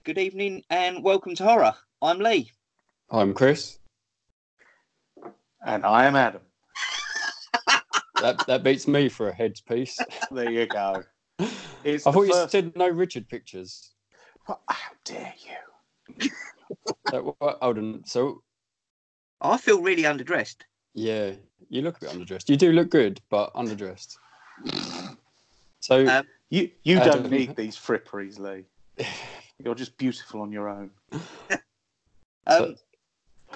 good evening and welcome to Horror. I'm Lee. I'm Chris. And I am Adam. That beats me for a heads piece. There you go. I thought you said no Richard pictures. How dare you? Hold on. So I feel really underdressed. Yeah, you look a bit underdressed. You do look good, but underdressed. So you don't need these fripperies, Lee. You're just beautiful on your own.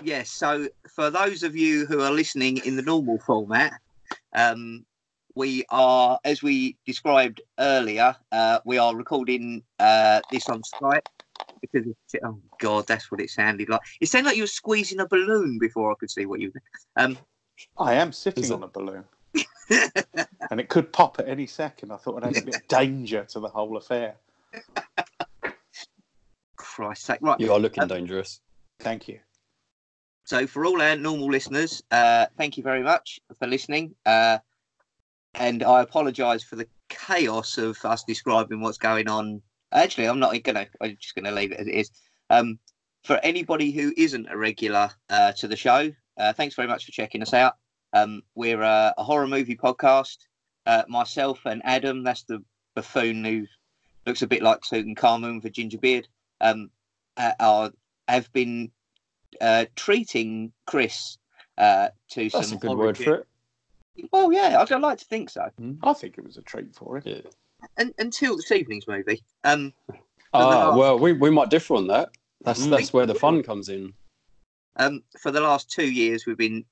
Yes, so for those of you who are listening in the normal format, we are, as we described earlier, we are recording this on Skype because oh god, that's what it sounded like. It sounded like you were squeezing a balloon before I could see what you. I am sitting on a balloon, and it could pop at any second. I thought I'd add a bit of danger to the whole affair. Christ's sake! Right, you are looking dangerous. Thank you. So for all our normal listeners, thank you very much for listening. And I apologise for the chaos of us describing what's going on. Actually, I'm just going to leave it as it is. For anybody who isn't a regular to the show, thanks very much for checking us out. We're a horror movie podcast. Myself and Adam, that's the buffoon who looks a bit like Tutankhamun with a ginger beard, have been treating Chris to That's some. A good word for it. Well, yeah, I'd like to think so. I think it was a treat for him. Yeah. Until this evening's movie. Well, we might differ on that. That's where the fun comes in. For the last 2 years, we've been,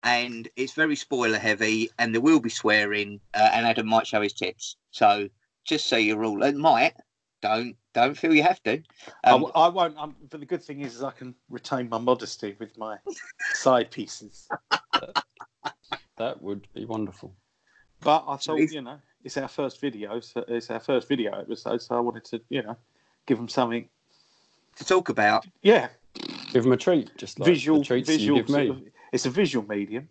and it's very spoiler heavy, and there will be swearing, and Adam might show his tits. So just so you're all, don't feel you have to. I won't. But the good thing is I can retain my modesty with my side pieces. That would be wonderful. But I thought, it's our first video. So it's our first video episode. So I wanted to, give them something to talk about. Yeah. Give them a treat, just like the treats you give me. It's a visual medium.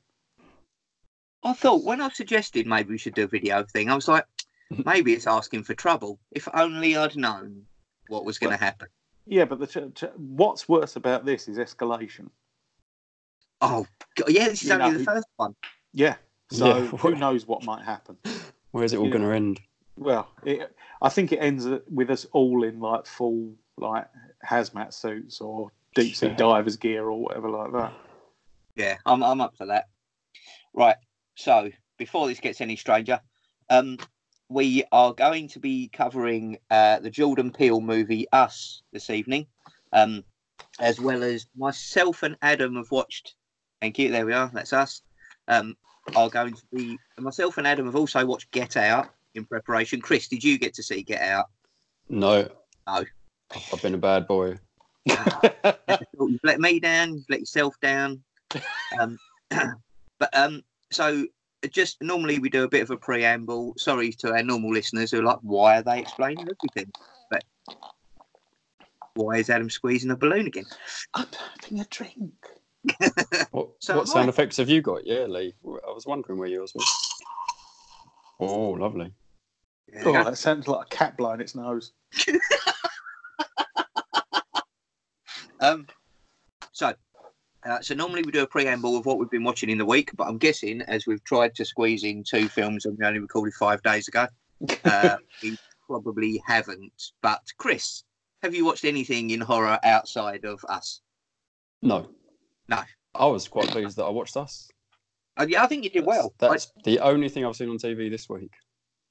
I thought when I suggested maybe we should do a video thing, I was like, maybe it's asking for trouble. If only I'd known what was going to happen. Yeah, but what's worse about this is escalation. Oh, God, yeah, this is only the first one. Yeah, so who knows what might happen? Where's it all going to end? Well, I think it ends with us all in like full like hazmat suits or deep sea divers gear or whatever like that. Yeah, I'm up for that. Right, so before this gets any stranger, we are going to be covering the Jordan Peele movie Us this evening, as well as myself and Adam have watched. Thank you. There we are. That's us. Myself and Adam have also watched Get Out in preparation. Chris, did you get to see Get Out? No. No. I've been a bad boy. You've let me down. You've let yourself down. So just normally we do a bit of a preamble. Sorry to our normal listeners who are like, why are they explaining everything? But why is Adam squeezing a balloon again? I'm having a drink. What sound effects have you got? Yeah, Lee. I was wondering where yours was. Oh, lovely. Oh, that sounds like a cat blowing its nose. So normally we do a preamble of what we've been watching in the week, but I'm guessing as we've tried to squeeze in 2 films and we only recorded 5 days ago, we probably haven't. But Chris, have you watched anything in horror outside of Us? No. No. I was quite pleased that I watched Us. Yeah, I think you did well. That's the only thing I've seen on TV this week.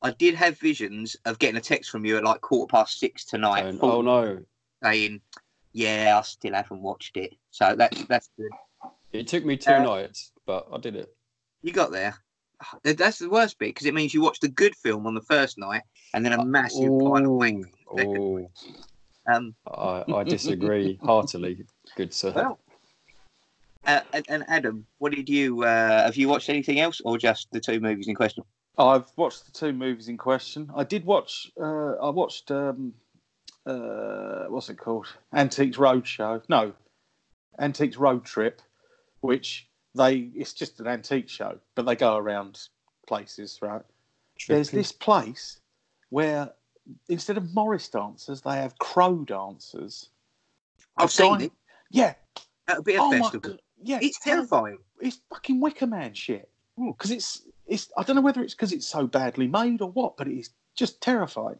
I did have visions of getting a text from you at like 6:15 tonight. Oh no. Saying, yeah, I still haven't watched it. So that's good. It took me 2 nights, but I did it. You got there. That's the worst bit because it means you watched a good film on the first night and then a massive pile of wank. I disagree heartily, good sir. Well, and Adam, what did you have you watched anything else or just the 2 movies in question? I've watched the 2 movies in question. I did watch. I watched. What's it called? Antiques Roadshow. No, Antiques Road Trip, which it's just an antique show, but they go around places, right? Tripping. There's this place where instead of Morris dancers, they have crow dancers. I've seen it. Yeah. That'll be a festival. My God. Yeah. It's terrifying. It's fucking Wicker Man shit. Because it's I don't know whether it's because it's so badly made or what, but it is just terrifying.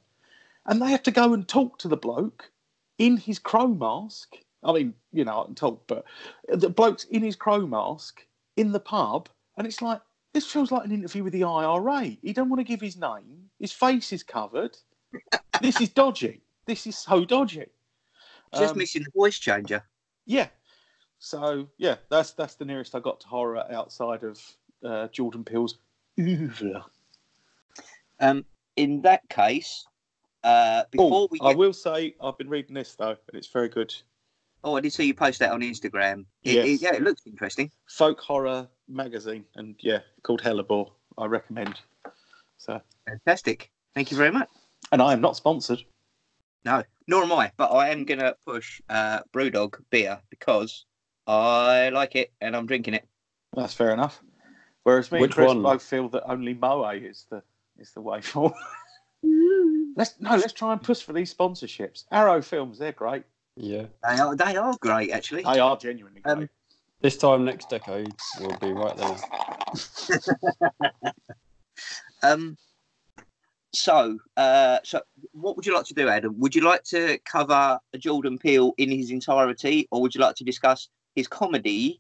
And they have to go and talk to the bloke in his crow mask. I mean, you know, I can talk, but the bloke's in his crow mask in the pub, and it's like, this feels like an interview with the IRA. He don't want to give his name. His face is covered. This is dodgy. This is so dodgy. Just missing the voice changer. Yeah. So, yeah, that's the nearest I got to horror outside of Jordan Peele's oeuvre. In that case, before we get... I will say, I've been reading this, though, and it's very good. Oh, I did see you post that on Instagram. Yes. It looks interesting. Folk horror magazine, and called Hellebore. I recommend. So fantastic. Thank you very much. And I am not sponsored. No, nor am I. But I am going to push Brewdog beer because I like it and I'm drinking it. That's fair enough. Whereas me and Chris both feel that only Moe is the way forward. Let's try and push for these sponsorships. Arrow Films, they're great. Yeah, they are great, actually. They are genuinely great. This time next decade, we'll be right there. So what would you like to do, Adam? Would you like to cover Jordan Peele in his entirety, or would you like to discuss his comedy,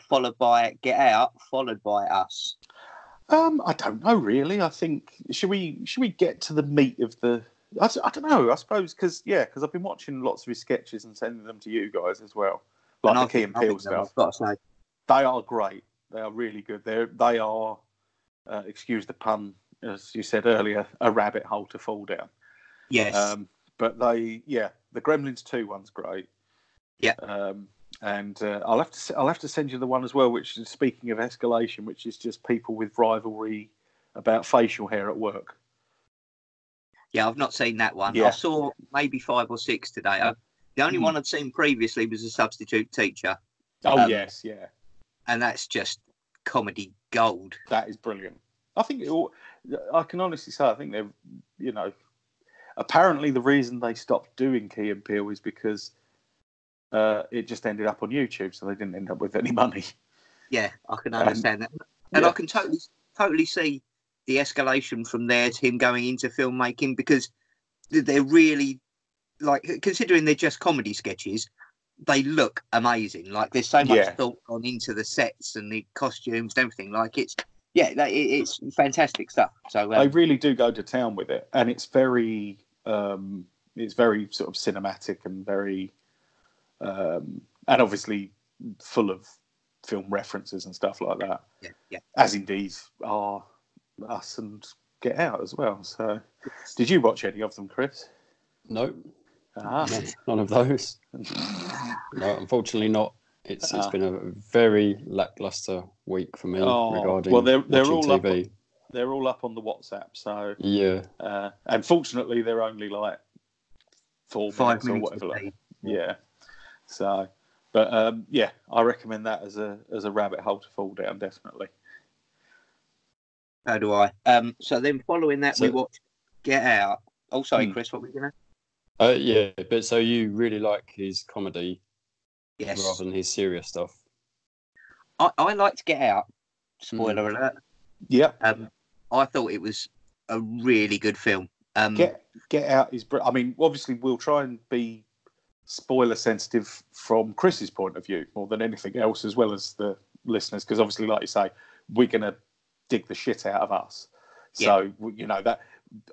followed by Get Out, followed by Us? I don't know, really. I think should we get to the meat of the? I don't know. I suppose because I've been watching lots of his sketches and sending them to you guys as well, like the Key and Peele stuff. I've got to say, they are great. They are really good. They are, excuse the pun, as you said earlier, a rabbit hole to fall down. Yes. But the Gremlins 2 one's great. Yeah. And I'll have to send you the one as well, which is, speaking of escalation, which is just people with rivalry about facial hair at work. Yeah, I've not seen that one. Yeah. I saw maybe 5 or 6 today. The only one I'd seen previously was A Substitute Teacher. Oh, yes, yeah. And that's just comedy gold. That is brilliant. I think I can honestly say, I think they're, apparently the reason they stopped doing Key and Peele is because it just ended up on YouTube, so they didn't end up with any money. Yeah, I can understand that. And I can totally see the escalation from there to him going into filmmaking, because they're really, like, considering they're just comedy sketches, they look amazing. Like, there's so much thought gone into the sets and the costumes and everything. Like, it's fantastic stuff. So they really do go to town with it, and it's very sort of cinematic and very and obviously full of film references and stuff like that. Yeah. As indeed are Us and Get Out as well. So, did you watch any of them, Chris? No. None of those. No, unfortunately not. It's been a very lackluster week for me regarding they're all TV. They're all up on the WhatsApp. So yeah. And fortunately, they're only like 5 minutes or whatever. Yeah. So, but I recommend that as a rabbit hole to fall down, definitely. How do I? So then following that, we watched Get Out. Oh, sorry, Chris, what were you gonna? Yeah, but so you really like his comedy, yes, rather than his serious stuff. I liked Get Out. Spoiler alert. Yeah. I thought it was a really good film. Get Out is. I mean, obviously, we'll try and be spoiler sensitive from Chris's point of view more than anything else, as well as the listeners, because obviously, like you say, we're gonna dig the shit out of Us. So that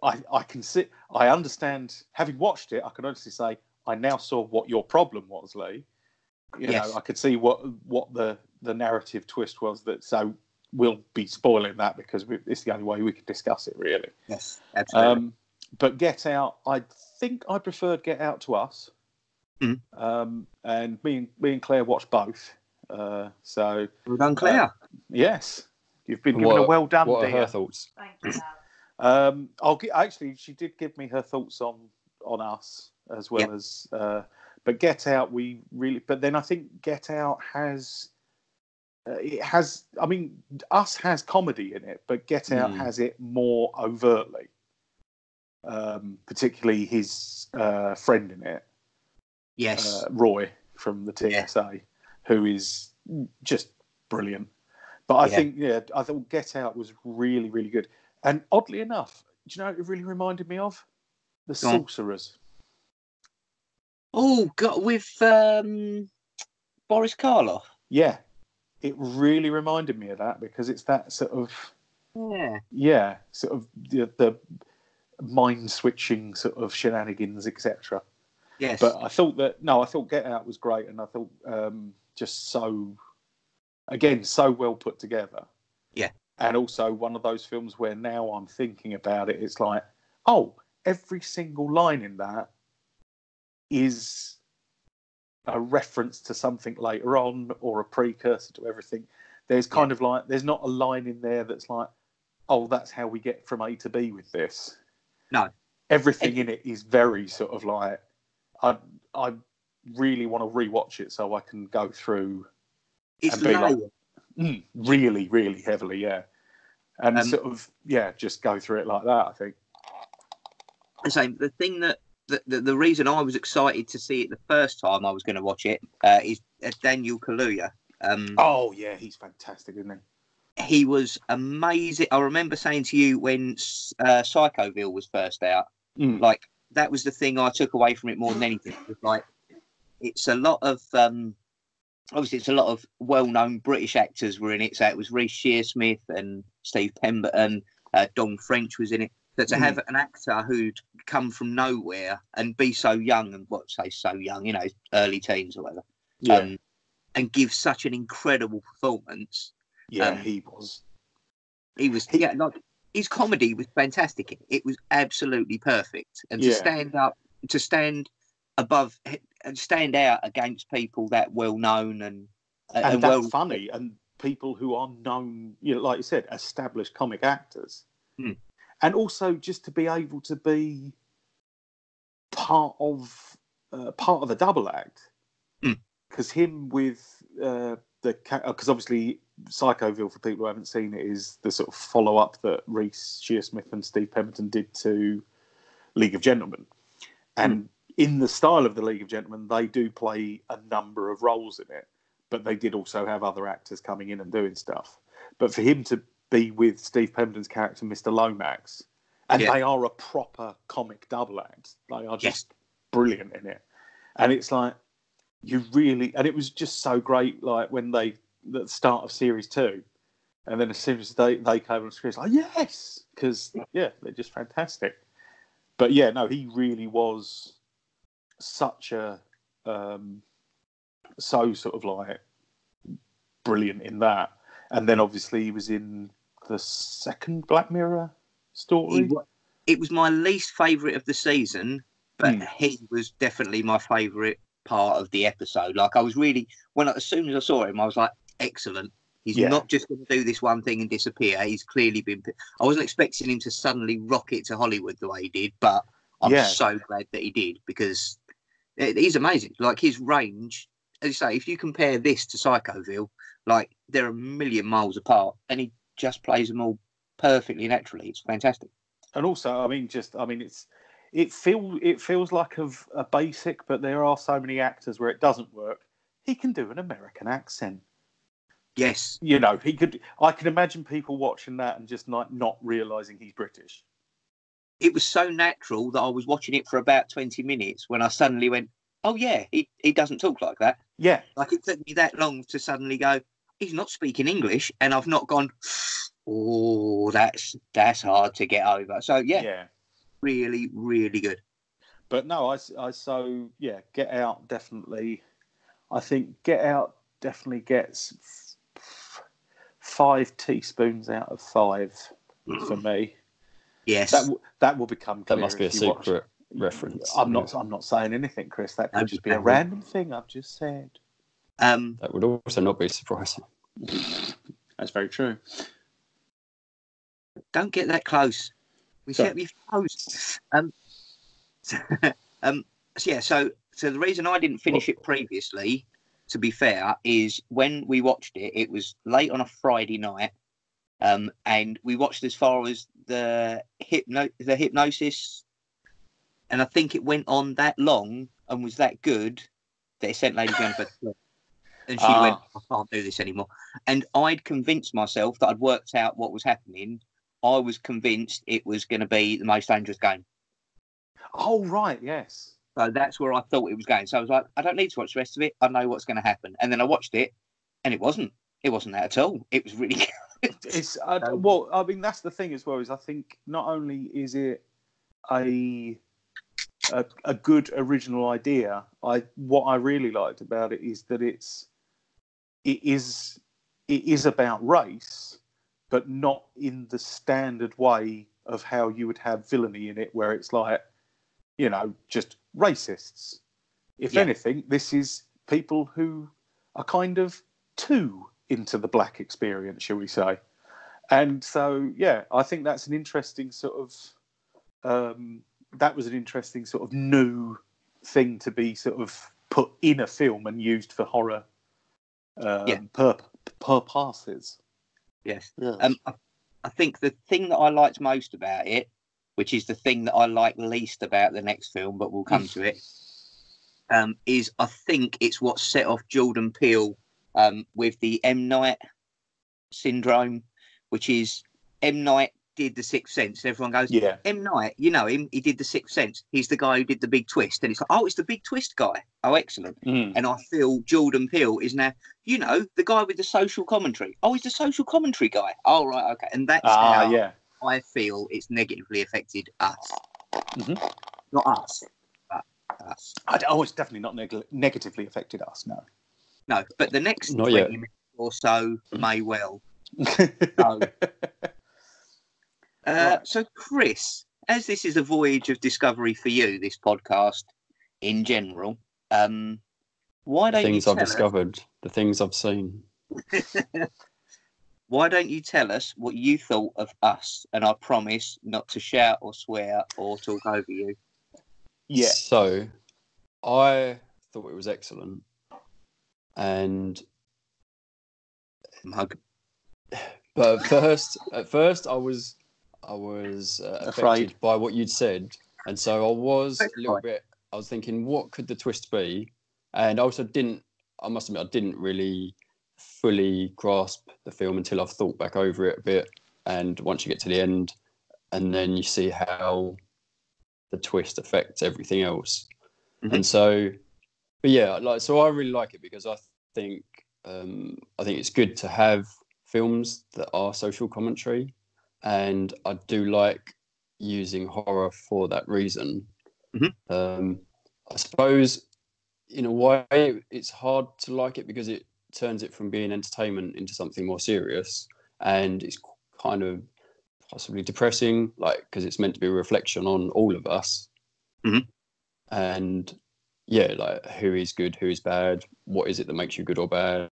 I can sit. I understand. Having watched it, I can honestly say I now saw what your problem was, Lee. You know, I could see what the narrative twist was. That so we'll be spoiling that because it's the only way we can discuss it, really. Yes, absolutely. But Get Out, I think I preferred Get Out to Us. And me and Claire watched both. So well done, Claire. Yes, you've been given a well done. What are dear. her thoughts? Thank you. Actually, she did give me her thoughts on Us as well as. But Get Out, But then I think Get Out has. It has. I mean, Us has comedy in it, but Get Out has it more overtly. particularly his friend in it. Yes. Roy from the TSA, who is just brilliant. But I think, I thought Get Out was really, really good. And oddly enough, do you know what it really reminded me of? The Sorcerers. Oh, God, with Boris Karloff. Yeah, it really reminded me of that because it's that sort of sort of the mind switching sort of shenanigans, etc. Yes, but I thought Get Out was great, and I thought just so well put together. Yeah, and also one of those films where now I'm thinking about it, it's like, oh, every single line in that is a reference to something later on or a precursor to everything. There's kind of like, there's not a line in there that's like, oh, that's how we get from A to B with this. No. Everything in it is very sort of like, I really want to rewatch it so I can go through and be like, really, really heavily, yeah. And sort of, just go through it like that, I think. So the thing that the reason I was excited to see it the first time I was going to watch it is Daniel Kaluuya. Oh yeah, he's fantastic, isn't he? He was amazing. I remember saying to you when Psychoville was first out, like that was the thing I took away from it more than anything. It was like, it's a lot of obviously it's a lot of well-known British actors were in it. So it was Reece Shearsmith and Steve Pemberton, Don French was in it. So to have an actor who'd come from nowhere and be so young and so young, you know, early teens or whatever, and give such an incredible performance. Yeah, he was. Like his comedy was fantastic. It was absolutely perfect. And to stand above and stand out against people that well known and that funny, and people who are known, you know, like you said, established comic actors. And also just to be able to be part of the double act, because him with because obviously Psychoville, for people who haven't seen it, is the sort of follow up that Reece Shearsmith and Steve Pemberton did to League of Gentlemen, and in the style of the League of Gentlemen, they do play a number of roles in it, but they did also have other actors coming in and doing stuff. But for him to be with Steve Pemberton's character, Mr. Lomax, and they are a proper comic double act. They are just brilliant in it. And it's like, you really, and it was just so great, like when at the start of series 2, and then as soon as they came on screen, it's like, yes, because, they're just fantastic. But yeah, no, he really was such a, so sort of like brilliant in that. And then obviously he was in the second Black Mirror story. It was my least favourite of the season, but he was definitely my favourite part of the episode. Like, I was really, as soon as I saw him, I was like, excellent. He's not just going to do this one thing and disappear. He's clearly been. I wasn't expecting him to suddenly rocket to Hollywood the way he did, but I'm so glad that he did, because he's amazing. Like, his range, as you say, if you compare this to Psychoville, like, they're a million miles apart, and he just plays them all perfectly naturally. It's fantastic. And also, it feels like a basic, but there are so many actors where it doesn't work. He can do an American accent. Yes. You know, he could. I can imagine people watching that and just like not realising he's British. It was so natural that I was watching it for about 20 minutes when I suddenly went, oh yeah, he doesn't talk like that. Yeah. Like, it took me that long to suddenly go, he's not speaking English, and I've not gone, oh, that's hard to get over. So really, really good. But no, Get Out definitely. I think Get Out definitely gets 5 teaspoons out of 5 for me. Yes, that will become clear. That must be a secret reference. I'm not saying anything, Chris. That could just be a random thing I've just said. That would also not be surprising. That's very true. Don't get that close. We set you close. So the reason I didn't finish it previously, to be fair, is when we watched it, it was late on a Friday night, and we watched as far as the hypnosis And I think it went on that long and was that good that it sent Lady Jennifer to bed. And she went, I can't do this anymore. And I'd convinced myself that I'd worked out what was happening. I was convinced it was going to be the most dangerous game. Oh, right, yes. So that's where I thought it was going. So I was like, I don't need to watch the rest of it. I know what's going to happen. And then I watched it, and it wasn't. It wasn't that at all. It was really good. It's well, I mean, that's the thing as well. Is I think not only is it a good original idea, what I really liked about it is that it is about race, but not in the standard way of how you would have villainy in it, where it's like, just racists. If anything, this is people who are kind of too into the black experience, shall we say. And so, I think that's an interesting sort of, that was an interesting sort of new thing to be sort of put in a film and used for horror purposes. Yes. I think the thing that I liked most about it, which is the thing that I like least about the next film, but we'll come to it, is I think it's what set off Jordan Peele with the M. Night syndrome, which is M. Night did The Sixth Sense. And everyone goes, M. Night, you know him, he did The Sixth Sense. He's the guy who did the big twist. And it's like, oh, it's the big twist guy. Oh, excellent. And I feel Jordan Peele is now, the guy with the social commentary. Oh, he's the social commentary guy. Oh, right, okay. And that's how I feel it's negatively affected us. Not us, but us. It's definitely not negatively affected us, no. No, but the next 20 minutes or so may well. So, Chris, as this is a voyage of discovery for you, this podcast in general, why don't you tell us... I've discovered, the things I've seen. Why don't you tell us what you thought of Us? And I promise not to shout or swear or talk over you. Yeah. So, I thought it was excellent. And... But at first I was affected by what you'd said, and so I was a little bit. I was thinking, what could the twist be? And I also I must admit, I didn't really fully grasp the film until I've thought back over it a bit. And once you get to the end, and then you see how the twist affects everything else. And so, but so I really like it because I think it's good to have films that are social commentary, and I do like using horror for that reason. I suppose in a way it's hard to like it because it turns it from being entertainment into something more serious, and it's kind of possibly depressing, because it's meant to be a reflection on all of us. And who is good, who is bad, what is it that makes you good or bad.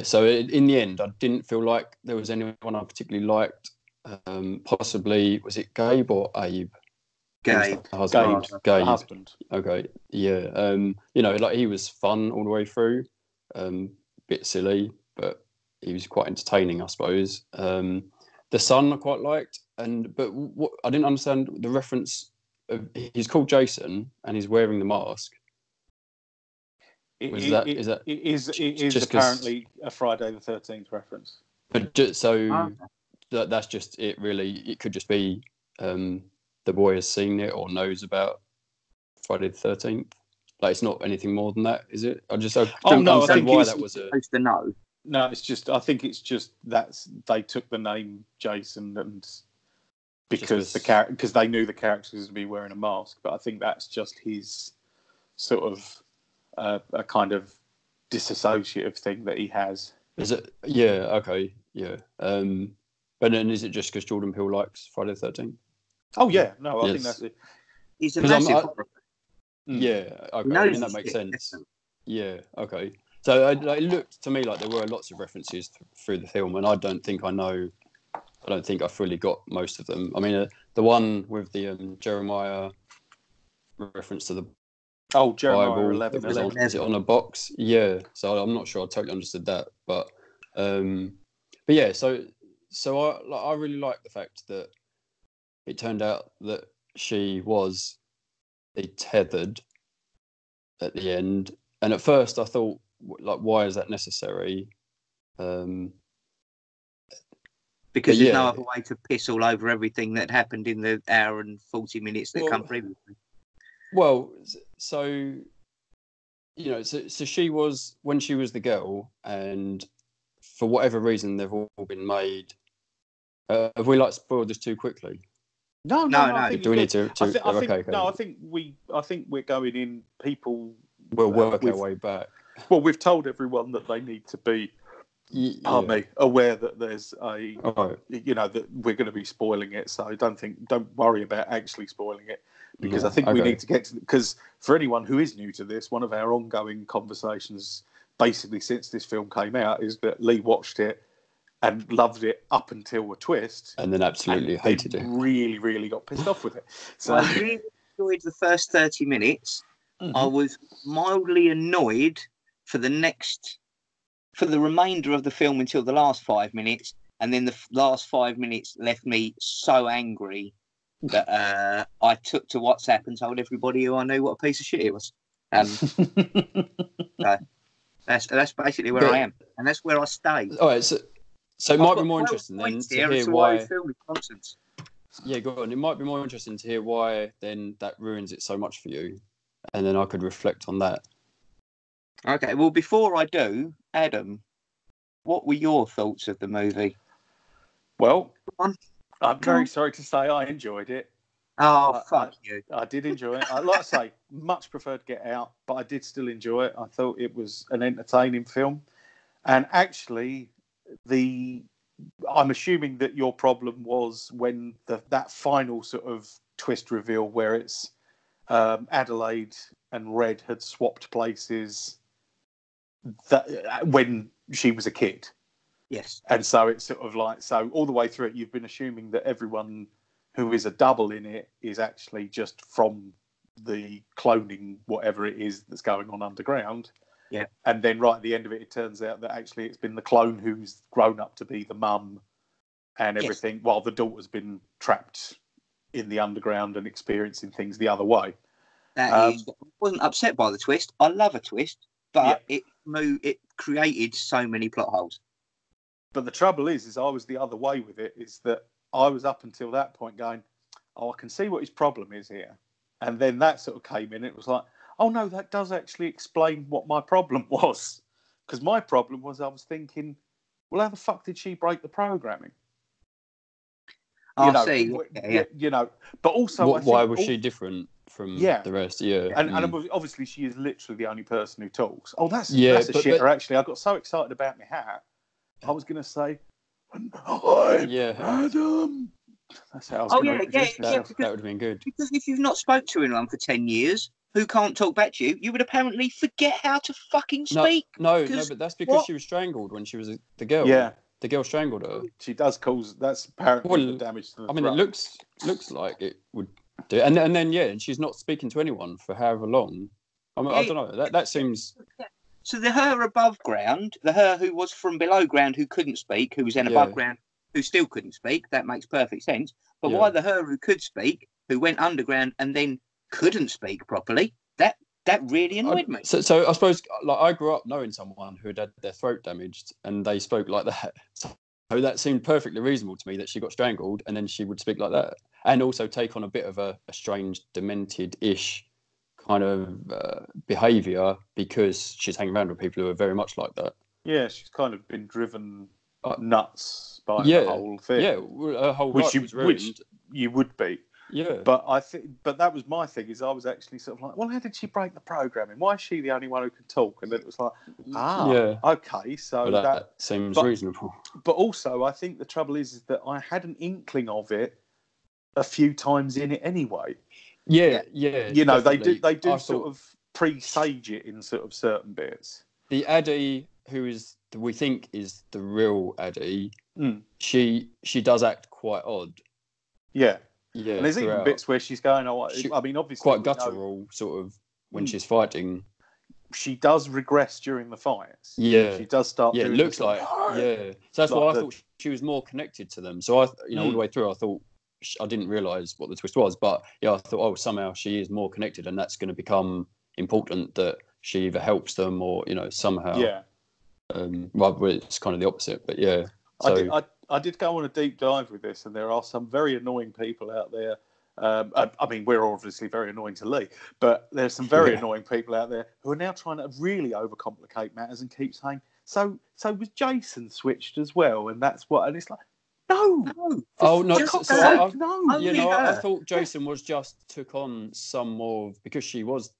So in the end, I didn't feel like there was anyone I particularly liked. Possibly, was it Gabe or Abe? Gabe. Gabe. The husband. Okay, yeah. He was fun all the way through. Bit silly, but he was quite entertaining, I suppose. The son I quite liked, but what I didn't understand the reference. He's called Jason, and he's wearing the mask. It is apparently a Friday the 13th reference. But that's just it. Really, it could just be the boy has seen it or knows about Friday the 13th. It's not anything more than that, is it? I don't understand why that was supposed to know. No, I think it's just that they took the name Jason and because because they knew the character was to be wearing a mask. But I think that's just his sort of a kind of disassociative thing that he has. Is it? Yeah. Okay. Yeah. But then is it just because Jordan Peele likes Friday the 13th? Oh yeah. No, I think that's it. He's a massive. Yeah. Okay. That makes sense. Yeah. Okay. So it looked to me like there were lots of references through the film, and I don't think I fully got most of them. I mean, the one with the Jeremiah reference to the Jeremiah Bible 11. Is it on a box? Yeah. So I'm not sure I totally understood that, but yeah. So I really like the fact that it turned out that she was tethered at the end. And at first I thought, like, why is that necessary? Because there's no other way to piss all over everything that happened in the hour and 40 minutes that come previously. Well, so, you know, so she was, when she was the girl, and for whatever reason they've all been made. Have we spoiled this too quickly? No. I think do we need to? Okay. No, I think we're going in. People will work our way back. Well, we've told everyone that they need to be, aware that there's a, that we're going to be spoiling it. So don't worry about actually spoiling it, because I think we need to get to, because for anyone who is new to this, one of our ongoing conversations, basically since this film came out, is that Lee watched it and loved it up until a twist, and then absolutely hated it. Really, really got pissed off with it. So I really enjoyed the first 30 minutes. Mm-hmm. I was mildly annoyed for the remainder of the film until the last 5 minutes, and then the last 5 minutes left me so angry that I took to WhatsApp and told everybody who I knew what a piece of shit it was. So that's basically where I am, and that's where I stay. All right, so it might be more interesting then to hear why. Yeah, go on. It might be more interesting to hear why then that ruins it so much for you, and then I could reflect on that. Okay, well, before I do, Adam, what were your thoughts of the movie? Well, I'm very sorry to say I enjoyed it. Oh, fuck you. I did enjoy it. Like I say, much preferred Get Out, but I did still enjoy it. I thought it was an entertaining film. And actually, I'm assuming that your problem was when that final sort of twist reveal where it's Adelaide and Red had swapped places when she was a kid. Yes. And so it's sort of like, so all the way through it, you've been assuming that everyone who is a double in it is actually just from the cloning, whatever it is that's going on underground. Yeah. And then right at the end of it, it turns out that actually it's been the clone who's grown up to be the mum and everything, while the daughter's been trapped in the underground and experiencing things the other way. I wasn't upset by the twist. I love a twist, but it created so many plot holes. But the trouble is I was the other way with it, is that I was up until that point going, I can see what his problem is here. And then that sort of came in. It was like, oh, no, that does actually explain what my problem was. Because my problem was I was thinking, well, how the fuck did she break the programming? See. But also... why was she different from the rest? Yeah. And obviously she is literally the only person who talks. Oh, that's a shitter, actually. I got so excited about my hat. I was going to say, Adam. That's how I was going to that would have been good. Because if you've not spoke to anyone for 10 years who can't talk back to you, you would apparently forget how to fucking speak. No, but that's because she was strangled when she was the girl. Yeah. The girl strangled her. She does cause... That's apparently the damage to the throat. It looks like it would do. And then she's not speaking to anyone for however long. I don't know. That seems... So the her above ground, the her who was from below ground who couldn't speak, who was then above ground who still couldn't speak, that makes perfect sense. But why the her who could speak, who went underground and then couldn't speak properly, that really annoyed me. So I suppose, like, I grew up knowing someone who had their throat damaged and they spoke like that. So that seemed perfectly reasonable to me, that she got strangled and then she would speak like that. And also take on a bit of a strange, demented-ish kind of behaviour because she's hanging around with people who are very much like that. Yeah, she's kind of been driven nuts by the whole thing. Yeah, her whole life was ruined. Which you would be. Yeah. But that was my thing, is I was actually sort of like, well, how did she break the programming? Why is she the only one who can talk? And then it was like, okay, so that seems reasonable. But also, I think the trouble is that I had an inkling of it a few times in it anyway. Yeah. You know, they do sort of presage it in sort of certain bits. The Addie, we think is the real Addie, she does act quite odd. Yeah. Yeah. And there's even bits where she's going, obviously quite guttural sort of when she's fighting. She does regress during the fights. Yeah. She does start doing it looks like. Yeah. So that's why I thought she was more connected to them. So all the way through I thought I didn't realise what the twist was. But yeah, I thought, oh, somehow she is more connected, and that's going to become important that she either helps them or somehow. Yeah. Well, it's kind of the opposite, but yeah. So I did go on a deep dive with this, and there are some very annoying people out there. I mean, we're obviously very annoying to Lee, but there's some very annoying people out there who are now trying to really overcomplicate matters and keep saying, so was Jason switched as well, and that's what, and it's like, no. Oh no! I I thought Jason was just took on some more because she was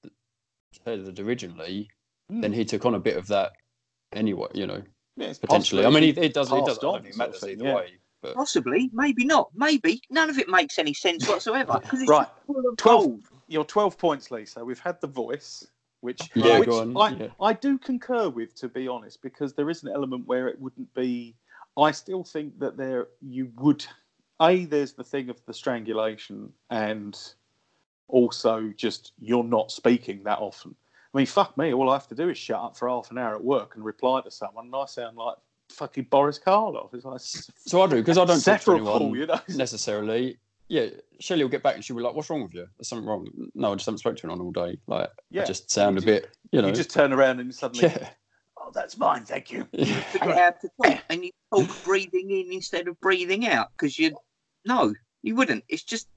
headed originally. Then he took on a bit of that anyway. Yeah, potentially. I mean, it does. I passed don't on, think it matters sort of either thing, way. But Possibly, maybe not. Maybe none of it makes any sense whatsoever because it's Right. just full of 12 gold. You're 12 points, Lee. So we've had the voice, which go on. I do concur with, to be honest, because there is an element where it wouldn't be. I still think that you would. There's the thing of the strangulation, and also just you're not speaking that often. I mean, fuck me. All I have to do is shut up for half an hour at work and reply to someone, and I sound like fucking Boris Karloff. It's like, so I do, because I don't talk to anyone you know? necessarily. Yeah, Shelley will get back and she'll be like, "What's wrong with you? There's something wrong." No, I just haven't spoken to anyone all day. Like, I just sound a bit, You just turn around and suddenly, Yeah. oh, that's fine, thank you. You forget how to talk, and you talk breathing in instead of breathing out because you wouldn't. It's just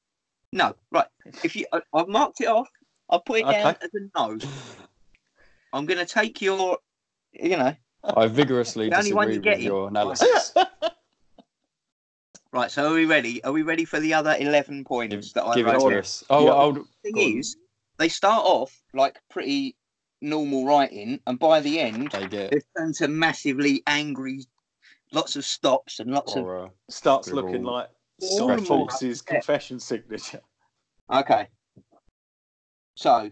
no. Right. I've marked it off. I'll put it down as a no. I'm going to take your, I vigorously the only one disagree you get with your analysis. Right, so are we ready? Are we ready for the other 11 points that I Give it wrote? to us. Oh, The thing is, they start off like pretty normal writing, and by the end, they turn to massively angry, lots of stops and lots of... Starts looking like Scott Fox's confession signature. Okay. So,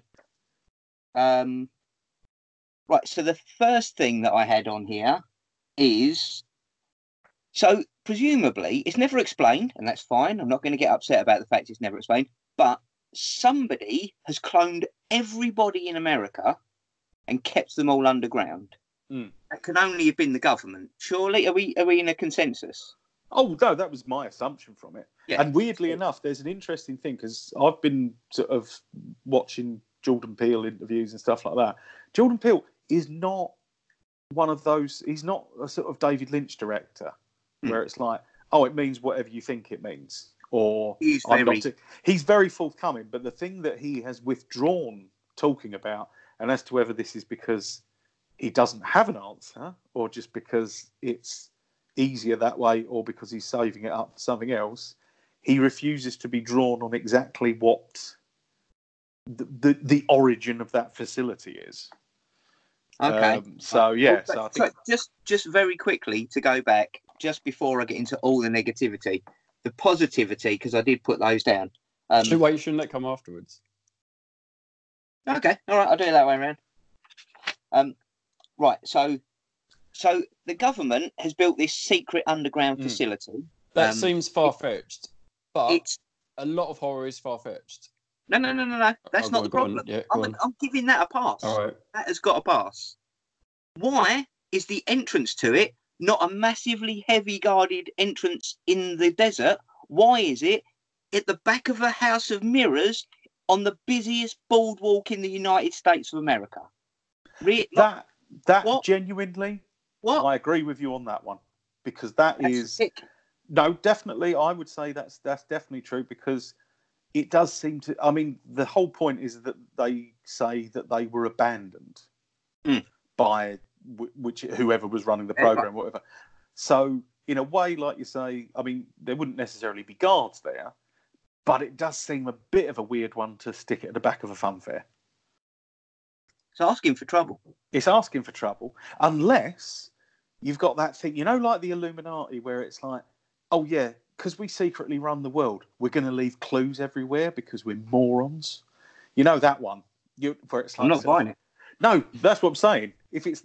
right, so the first thing that I had on here is... So, presumably, it's never explained, and that's fine. I'm not going to get upset about the fact it's never explained. But somebody has cloned everybody in America and kept them all underground. That can only have been the government. Surely, are we in a consensus? Oh, no, that was my assumption from it. Yeah. And weirdly enough, there's an interesting thing, because I've been sort of watching Jordan Peele interviews and stuff like that. Jordan Peele is not one of those, he's not a sort of David Lynch director. Where it's like, oh, it means whatever you think it means. Or he's very forthcoming. But the thing that he has withdrawn talking about, and as to whether this is because he doesn't have an answer, or just because it's easier that way, or because he's saving it up for something else, he refuses to be drawn on exactly what the origin of that facility is. Okay. So I think just very quickly to go back, just before I get into all the negativity, the positivity, because I did put those down. Shouldn't that come afterwards? Okay, all right, I'll do it that way around. Right, so the government has built this secret underground facility. That seems far-fetched, but it's a lot of horror is far-fetched. No. That's not the problem. I'm giving that a pass. All right. That has got a pass. Why is the entrance to it not a massively heavy guarded entrance in the desert? Why is it at the back of a house of mirrors on the busiest boardwalk in the United States of America? Genuinely, I agree with you on that one, because that's sick. No, definitely, I would say that's definitely true, because it does seem to. I mean, the whole point is that they say that they were abandoned by whoever was running the program, whatever. So, in a way, like you say, I mean, there wouldn't necessarily be guards there, but it does seem a bit of a weird one to stick it at the back of a funfair. It's asking for trouble. It's asking for trouble, unless you've got that thing, like the Illuminati, where it's like, oh yeah, because we secretly run the world, we're going to leave clues everywhere because we're morons. That one. Where it's like, I'm not buying it. No, that's what I'm saying. If it's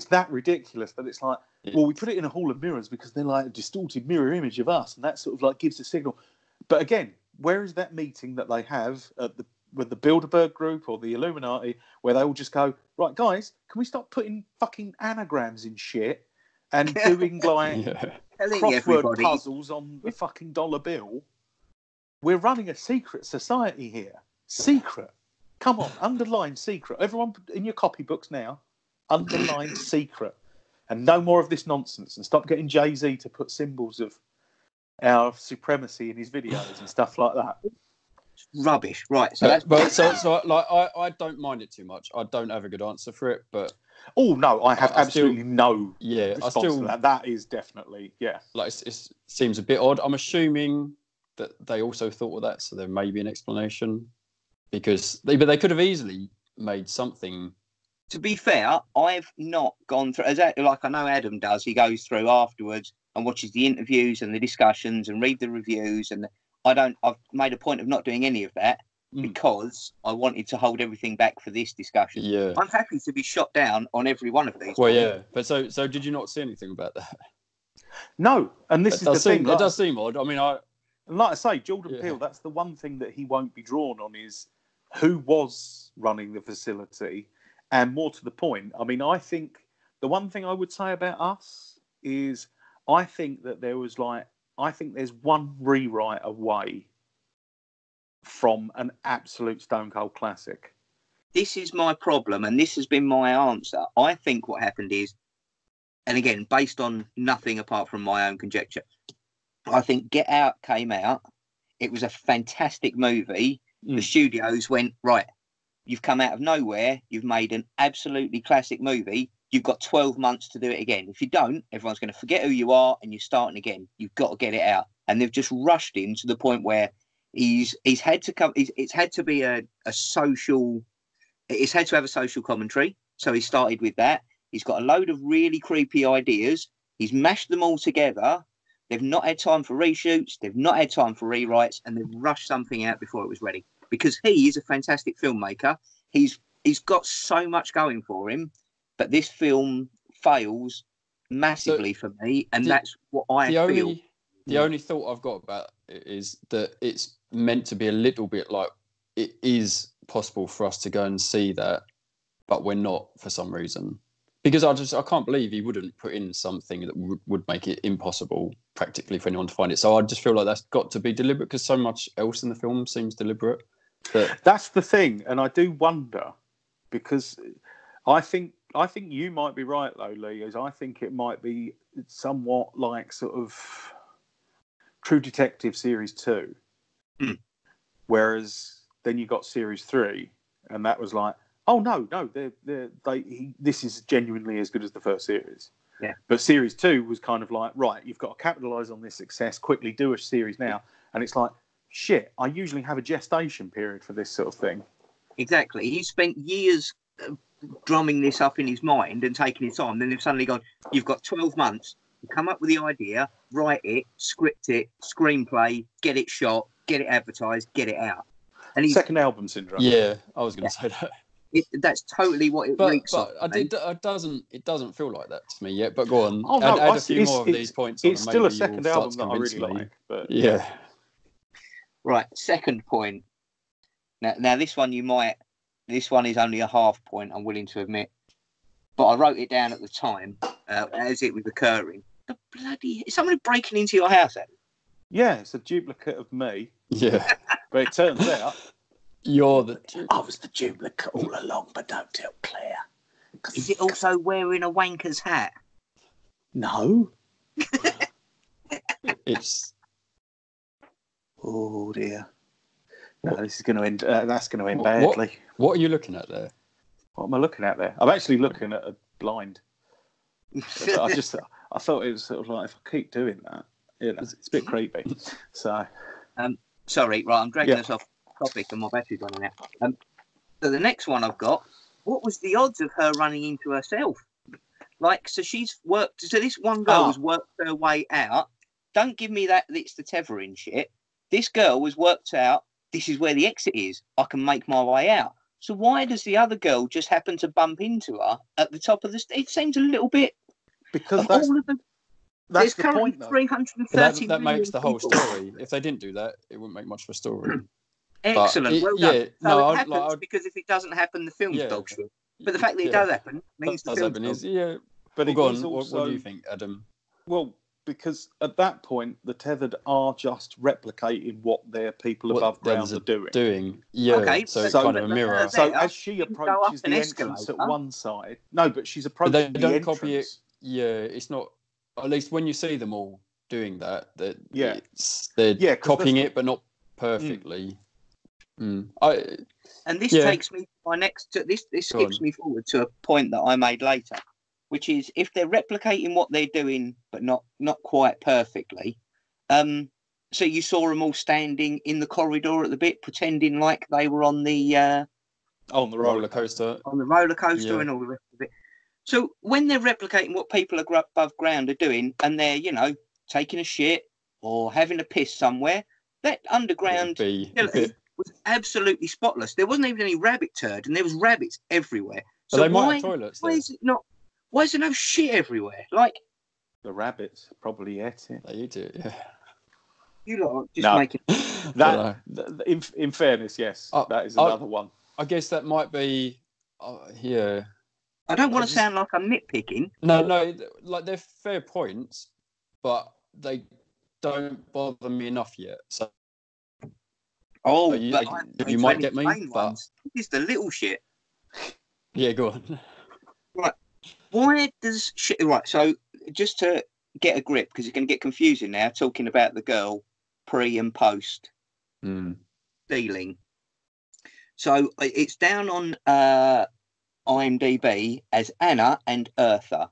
that ridiculous that it's like, well, we put it in a hall of mirrors because they're like a distorted mirror image of us, and that sort of like gives a signal. But again, where is that meeting that they have with the Bilderberg group or the Illuminati, where they all just go, right, guys, can we stop putting fucking anagrams in shit and doing like crossword puzzles on the fucking dollar bill? we're running a secret society here. Secret. Come on, underline secret. Everyone in your copybooks now, underline secret. And no more of this nonsense. And stop getting Jay-Z to put symbols of our supremacy in his videos and stuff like that. Rubbish. Right. So I don't mind it too much. I don't have a good answer for it, but oh no, I have absolutely no response to that. That is definitely Like it seems a bit odd. I'm assuming that they also thought of that, so there may be an explanation because they could have easily made something. To be fair, I've not gone through like I know Adam does. He goes through afterwards and watches the interviews and the discussions and read the reviews. And I've made a point of not doing any of that because I wanted to hold everything back for this discussion. Yeah, I'm happy to be shot down on every one of these. Well, yeah, but so did you not see anything about that? No, and this is the thing. It does seem odd. I mean, like I say, Jordan Peele. That's the one thing that he won't be drawn on is who was running the facility. And more to the point, I mean, I think the one thing I would say about Us is I think that there's one rewrite away from an absolute stone cold classic. This is my problem, and this has been my answer. I think what happened is, and again, based on nothing apart from my own conjecture, I think Get Out came out. It was a fantastic movie. The studios went, right, you've come out of nowhere. You've made an absolutely classic movie. You've got 12 months to do it again. If you don't, everyone's going to forget who you are and you're starting again. You've got to get it out. And they've just rushed him to the point where he's had to come. It's had to be a social. It's had to have a social commentary. So he started with that. He's got a load of really creepy ideas. He's mashed them all together. They've not had time for reshoots. They've not had time for rewrites, and they've rushed something out before it was ready. Because he is a fantastic filmmaker. He's got so much going for him, but this film fails massively for me, and that's what I feel. The only thought I've got about it is that it's meant to be a little bit like it is possible for us to go and see that, but we're not for some reason. Because I can't believe he wouldn't put in something that would make it impossible practically for anyone to find it. So I just feel like that's got to be deliberate because so much else in the film seems deliberate. That's the thing, and I do wonder because I think you might be right though, Lee. As I think it might be somewhat like sort of True Detective Series 2, whereas then you got Series 3, and that was like, oh no, this is genuinely as good as the first series. Yeah. But Series 2 was kind of like, right, you've got to capitalise on this success, quickly do a series now, and it's like, shit, I usually have a gestation period for this sort of thing. Exactly. He spent years drumming this up in his mind and taking his time. Then they've suddenly gone, you've got 12 months to come up with the idea, write it, script it, screenplay, get it shot, get it advertised, get it out. And second album syndrome. Yeah, I was going to say that. That's totally what it reeks of. It doesn't feel like that to me yet. But go on, oh, no, add a few more of these points. It's still a second album that I really like. But yeah. Right, second point. Now this one this one is only a half point, I'm willing to admit. But I wrote it down at the time as it was occurring. The bloody... Is someone breaking into your house, Adam? Yeah, it's a duplicate of me. Yeah. But it turns out... You're the... I was the duplicate all along, but don't tell Claire. Is it also wearing a wanker's hat? No. It's... Oh, dear. No, this is going to end... that's going to end badly. What are you looking at there? What am I looking at there? I'm actually looking at a blind. I thought it was sort of like, if I keep doing that, it's a bit creepy. So... sorry, right, I'm dragging us off topic and my battery's running out. So the next one I've got, what was the odds of her running into herself? Like, so she's worked... So this one girl has worked her way out. Don't give me that it's the tethering shit. This girl was worked out, this is where the exit is. I can make my way out. So why does the other girl just happen to bump into her at the top of the... It seems a little bit... Because that's the point, though. 330 that makes the whole story. If they didn't do that, it wouldn't make much of a story. Excellent. Well done. Yeah, so it happens because if it doesn't happen, the film's dog shit. But the fact that it does happen means the film's dog shit. Yeah. But go on. What do you think, Adam? Well, because at that point the tethered are just replicating what their people above ground are doing. Yeah, Okay, so it's so kind of a mirror. So as she approaches the entrance at one side, no, but she's approaching but they don't the copy it. entrance. Yeah, it's not. At least when you see them all doing that, Yeah. they're copying it, but not perfectly. And this takes me to my next. This skips me forward to a point that I made later, which is if they're replicating what they're doing, but not quite perfectly. So you saw them all standing in the corridor at the bit, pretending like they were on the roller coaster, and all the rest of it. So when they're replicating what people above ground are doing, and they're taking a shit or having a piss somewhere, that underground was absolutely spotless. There wasn't even any rabbit turd, and there was rabbits everywhere. So they might have toilets. Why is it not? Why is there no shit everywhere? Like the rabbits probably ate it. They eat it. Yeah. You lot are just making that. In fairness, yes, that is another one. I guess that might be. Yeah. I don't want to sound like I'm nitpicking. No, like they're fair points, but they don't bother me enough yet. So. You might get me, but it's the little shit. Yeah, go on. Right. Why does shit? Right. So just to get a grip, because it's going to get confusing now, talking about the girl pre and post dealing. So it's down on IMDb as Anna and Eartha.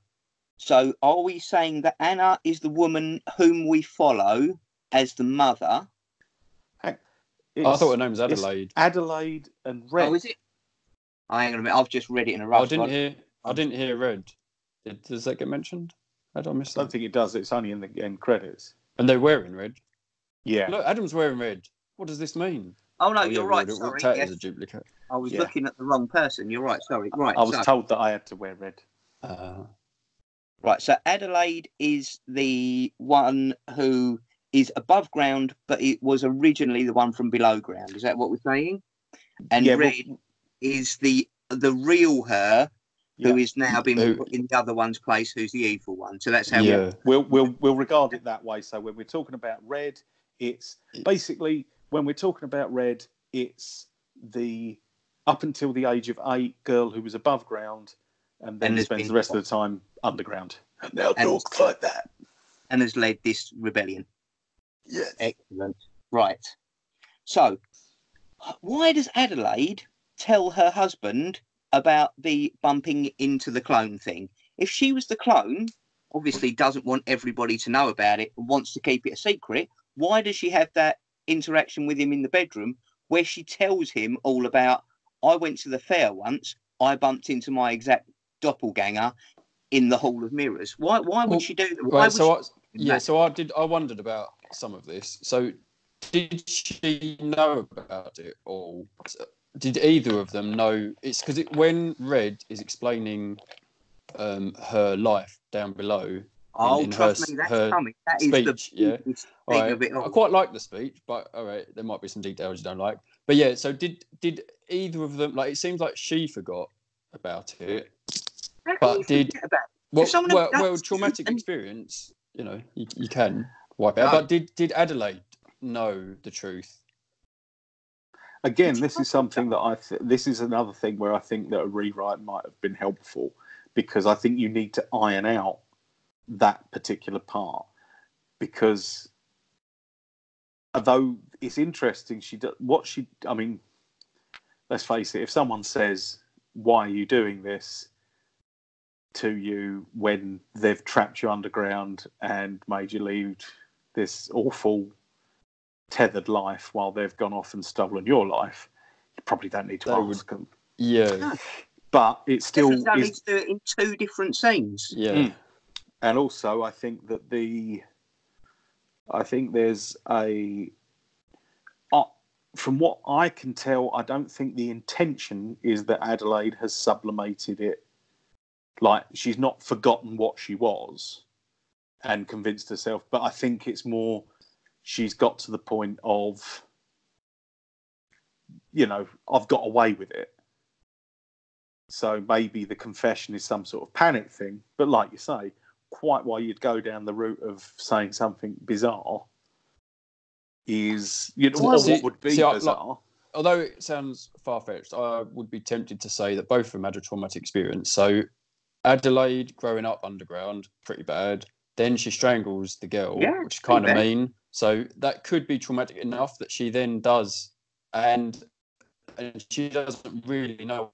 So are we saying that Anna is the woman whom we follow as the mother? I thought her name was Adelaide. Adelaide and Red. Oh, is it? Hang on a minute. I've just read it in a rough. I didn't hear Red. Does that get mentioned? I don't think it does. It's only in the end credits. And they're wearing red. Yeah. Look, Adam's wearing red. What does this mean? Oh no, you're right. Sorry, is a duplicate. I was looking at the wrong person. You're right. Sorry. Right. I was told that I had to wear red. Right. So Adelaide is the one who is above ground, but it was originally the one from below ground. Is that what we're saying? And Red is the real her, who is now been put in the other one's place, who's the evil one. So that's how we'll regard it that way. So when we're talking about Red, it's basically when we're talking about Red, it's the up until the age of 8 girl who was above ground, and then spends the rest of the time underground. And now talks like that. And has led this rebellion. Yes. Excellent. Right. So, why does Adelaide tell her husband about the bumping into the clone thing? If she was the clone, obviously doesn't want everybody to know about it and wants to keep it a secret, why does she have that interaction with him in the bedroom where she tells him all about, I went to the fair once, I bumped into my exact doppelganger in the Hall of Mirrors? Why would she do that? I wondered about some of this. So did she know about it all? Did either of them know? It's because when Red is explaining her life down below. Trust me, that's coming. That speech, is the thing of it all. I quite like the speech, but all right, there might be some details you don't like. But yeah, so did either of them, like, it seems like she forgot about it. But traumatic experience, you can wipe out. But did Adelaide know the truth? Again, this is something that this is another thing where I think that a rewrite might have been helpful, because I think you need to iron out that particular part, because although it's interesting, let's face it, if someone says, why are you doing this to you when they've trapped you underground and made you lead this awful tethered life while they've gone off and stolen your life, you probably don't need to ask them. Yeah. No. But it still is... need to do it in 2 different scenes. Yeah. And also, I think that there's from what I can tell, I don't think the intention is that Adelaide has sublimated it. Like, she's not forgotten what she was and convinced herself. But I think it's more she's got to the point of, I've got away with it. So maybe the confession is some sort of panic thing. But like you say, quite why you'd go down the route of saying something bizarre is, what would be bizarre. Although it sounds far-fetched, I would be tempted to say that both of them had a traumatic experience. So Adelaide, growing up underground, pretty bad. Then she strangles the girl, which is kind of mean. So that could be traumatic enough that she then does, and she doesn't really know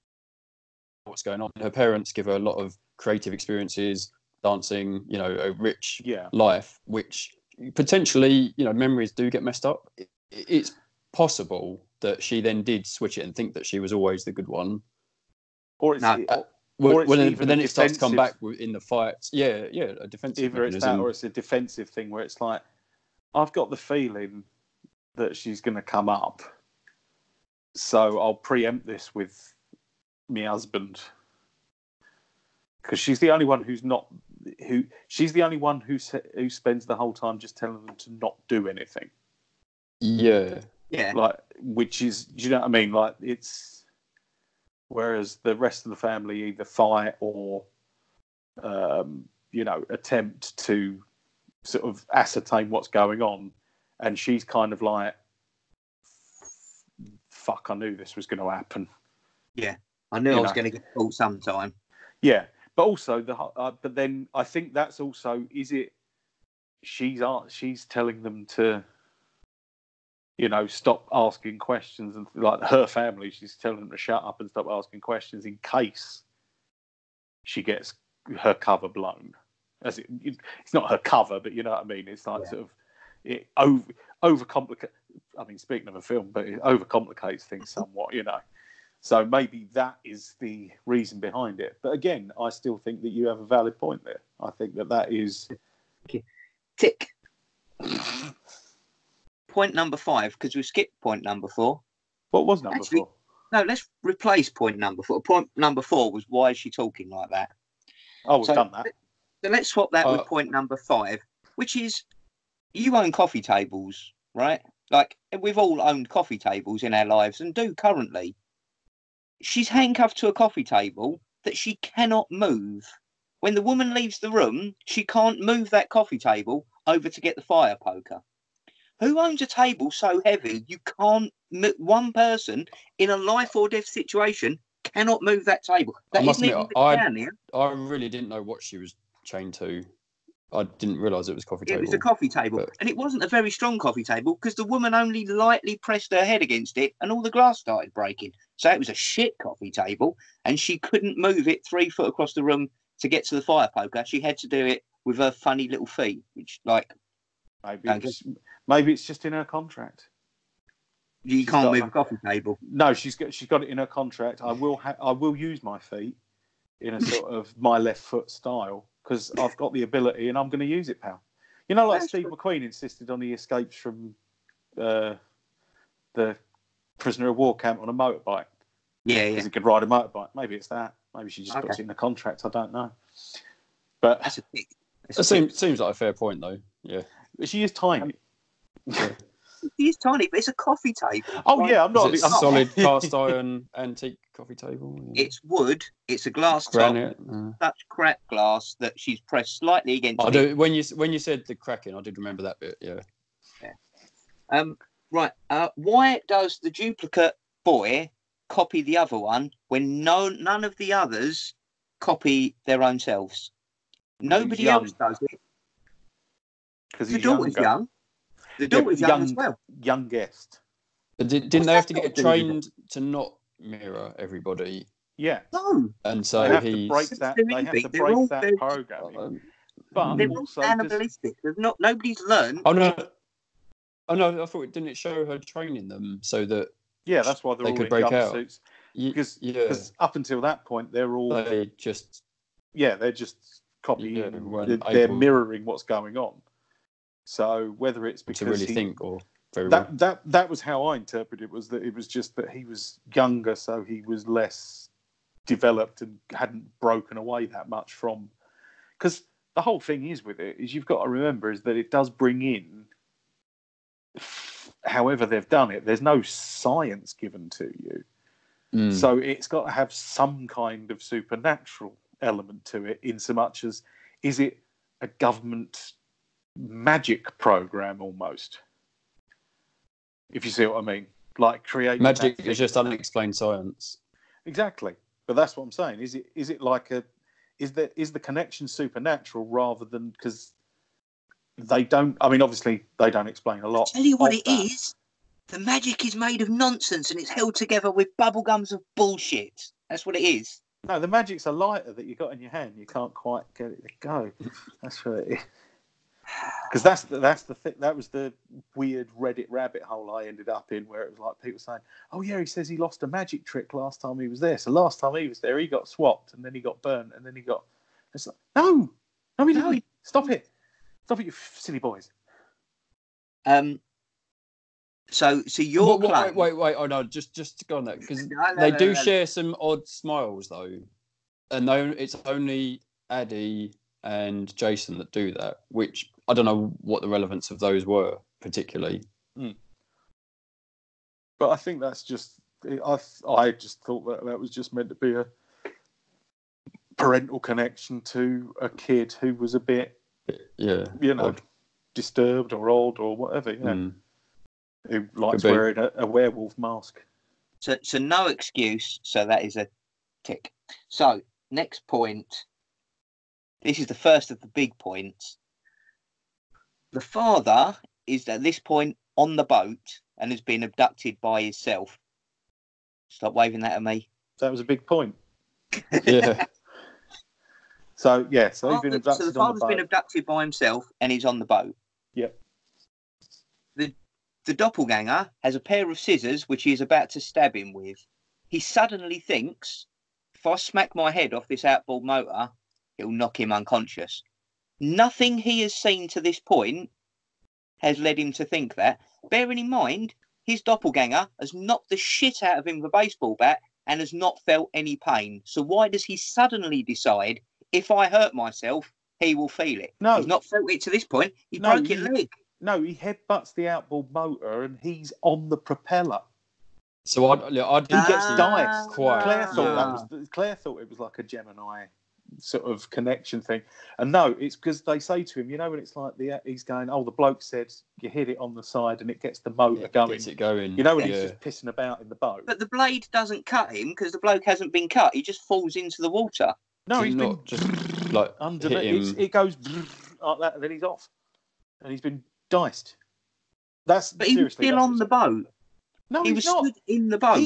what's going on. Her parents give her a lot of creative experiences, dancing, a rich life, which potentially, memories do get messed up. It's possible that she then did switch it and think that she was always the good one. Or then it starts to come back in the fights. Yeah, a defensive either mechanism. It's that, or it's a defensive thing where it's like, I've got the feeling that she's going to come up, so I'll preempt this with my husband, because she's the only one she's the only one who spends the whole time just telling them to not do anything. Yeah. Which is, do you know what I mean? Like, it's, whereas the rest of the family either fight or, attempt to sort of ascertain what's going on, and she's kind of like, fuck, I knew this was going to happen. Yeah, I knew I was going to get caught sometime. Yeah, but also but then I think that's also, is it? She's telling them to, stop asking questions, and like her family, she's telling them to shut up and stop asking questions in case she gets her cover blown. It's not her cover, but you know what I mean. It's like sort of it overcomplicate. I mean, speaking of a film, but it overcomplicates things somewhat, So maybe that is the reason behind it. But again, I still think that you have a valid point there. I think that is tick. Point number 5, because we skipped point number 4. What was number 4? No, let's replace point number 4. Point number 4 was, why is she talking like that? Oh, we've done that. So let's swap that with point number 5, which is, you own coffee tables, right? Like, we've all owned coffee tables in our lives and do currently. She's handcuffed to a coffee table that she cannot move. When the woman leaves the room, she can't move that coffee table over to get the fire poker. Who owns a table so heavy you can't? One person in a life or death situation cannot move that table. That isn't even the can here. I really didn't know what she was chained to. I didn't realise it was a coffee table. It was a coffee table, and it wasn't a very strong coffee table because the woman only lightly pressed her head against it, and all the glass started breaking. So it was a shit coffee table, and she couldn't move it 3 foot across the room to get to the fire poker. She had to do it with her funny little feet, which maybe it's just in her contract. You can't move a coffee table. No, she's got it in her contract. I will use my feet in a sort of my left foot style because I've got the ability and I'm going to use it, pal. Like Steve McQueen insisted on the escapes from the prisoner of war camp on a motorbike. Yeah, because he could ride a motorbike. Maybe it's that. Maybe she just puts it in the contract. I don't know. But that's seems like a fair point, though. Yeah, she is tiny. She is tiny, but it's a coffee table. Oh yeah, I'm not. It's a solid cast iron antique coffee table. Yeah. It's wood. It's a glass granite. Such cracked glass that she's pressed slightly against. When you said the cracking, I did remember that bit. Yeah. Right. Why does the duplicate boy copy the other one when none of the others copy their own selves? Nobody else does it. Because the daughter's young. The daughter's young as well. Youngest. But didn't they have to get trained to not mirror everybody? Yeah. No. And so they have to break that programming. But they're all animalistic. Nobody's learned. Oh no! I thought didn't it show her training them so that that's why they could break out. Because up until that point they're just copying. They're mirroring what's going on. So whether it's because to really think or very that was how I interpreted it, was that it was just that he was younger, so he was less developed and hadn't broken away that much from. Because the whole thing is with it is you've got to remember is that it does bring in. However they've done it, there's no science given to you, so it's got to have some kind of supernatural element to it. In so much as is it a government magic program almost. If you see what I mean, like creating magic is just unexplained science. Exactly, but that's what I'm saying. Is it like is the connection supernatural rather than because they don't? I mean, obviously they don't explain a lot. I'll tell you what it is. The magic is made of nonsense and it's held together with bubblegums of bullshit. That's what it is. No, the magic's a lighter that you got in your hand. You can't quite get it to go. That's what it is. Because that's the thing. That was the weird Reddit rabbit hole I ended up in, where it was like people saying, "Oh yeah, he says he lost a magic trick last time he was there. So last time he was there, he got swapped, and then he got burnt, and then he got." It's like, no, he didn't. Stop it, you silly boys. So you're wait. Oh no, just to go on that, because they do share some odd smiles though, and it's only Addie and Jason that do that, which I don't know what the relevance of those were particularly. But I think that's just I just thought that was just meant to be a parental connection to a kid who was a bit odd. Disturbed or old or whatever, who likes wearing a werewolf mask. So no excuse. So that is a tick. So next point. This is the first of the big points. The father is at this point on the boat and has been abducted by himself. Stop waving that at me. That was a big point. Yeah. So he's been abducted. So the father's been abducted by himself and he's on the boat. Yep. The doppelganger has a pair of scissors which he is about to stab him with. He suddenly thinks, if I smack my head off this outboard motor, it'll knock him unconscious. Nothing he has seen to this point has led him to think that. Bearing in mind, his doppelganger has knocked the shit out of him with a baseball bat and has not felt any pain. So why does he suddenly decide, if I hurt myself, he will feel it? No. He's not felt it to this point. He broke his leg. No, he headbutts the outboard motor and he's on the propeller. So he gets diced. Claire thought it was like a Gemini sort of connection thing, and no, it's because they say to him, when it's like he's going, the bloke said you hit it on the side and it gets the motor going. Gets it going. When he's just pissing about in the boat. But the blade doesn't cut him because the bloke hasn't been cut. He just falls into the water. No, he's not been just like under hit him. It goes like that, and then he's off, and he's been diced. But he was still on the boat. No, he was stood in the boat.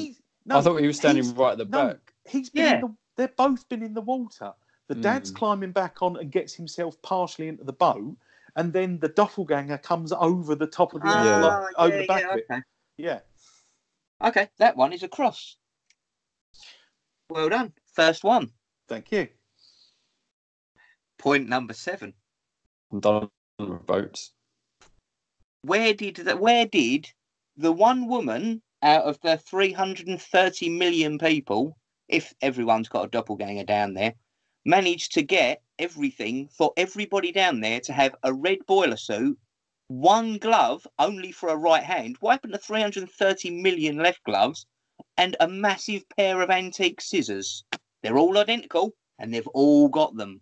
I thought he was standing right at the back. He's been. They're both been in the water. The dad's climbing back on and gets himself partially into the boat, and then the doppelganger comes over the top of the over the back of it. Okay. Yeah. Okay, that one is a cross. Well done. First one. Thank you. Point number 7. I'm done with boats. Where did the one woman out of the 330 million people, if everyone's got a doppelganger down there, managed to get everything for everybody down there to have a red boiler suit, one glove only for a right hand? What happened to 330 million left gloves and a massive pair of antique scissors? They're all identical and they've all got them.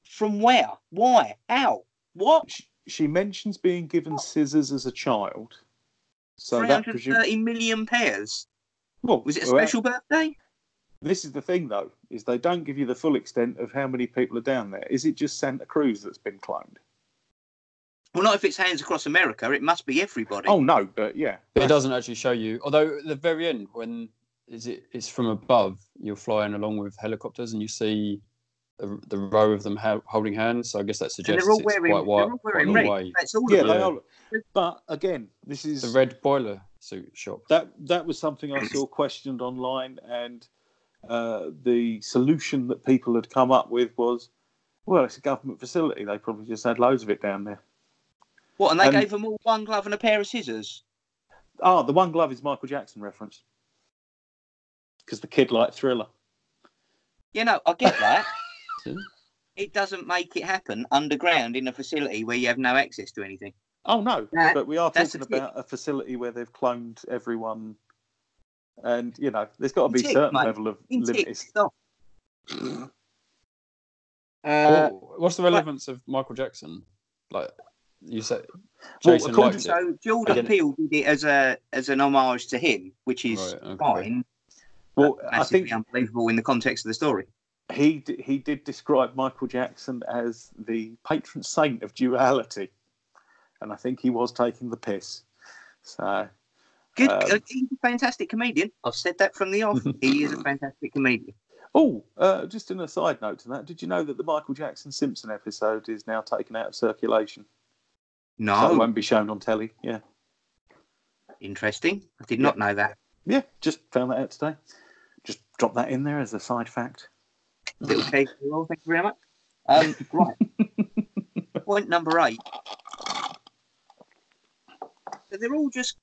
From where? Why? How? What? She mentions being given scissors as a child. So 330 million pairs. Well, was it a special birthday? This is the thing, though, is they don't give you the full extent of how many people are down there. Is it just Santa Cruz that's been cloned? Well, not if it's Hands Across America. It must be everybody. Oh, no, but yeah. But it doesn't actually show you. Although at the very end, when it's from above, you're flying along with helicopters and you see the row of them holding hands. So I guess that suggests they're all wearing, it's quite wide. They're all wearing red. Way. That's all yeah, of them. they are. But again, this is the red boiler suit shop. That was something I saw questioned online, and the solution that people had come up with was, well, it's a government facility. They probably just had loads of it down there. What, and they gave them all one glove and a pair of scissors? Oh, the one glove is Michael Jackson reference. Because the kid liked Thriller. I get that. It doesn't make it happen underground in a facility where you have no access to anything. Oh, no. But we are talking about a facility where they've cloned everyone. And, there's got to be a certain level of limited. what's the relevance of Michael Jackson? Like you said, Well, Jason according liked it. So Jordan Peele did it as an homage to him, which is fine. Well, I think unbelievable in the context of the story. He did describe Michael Jackson as the patron saint of duality, and I think he was taking the piss. So good, he's a fantastic comedian. I've said that from the off. He is a fantastic comedian. Oh, just an aside note to that. Did you know that the Michael Jackson Simpson episode is now taken out of circulation? No, so it won't be shown on telly. Yeah, interesting. I did not know that. Yeah, just found that out today. Just drop that in there as a side fact. Okay, well, thank you very much. Right. Point number 8. So they're all just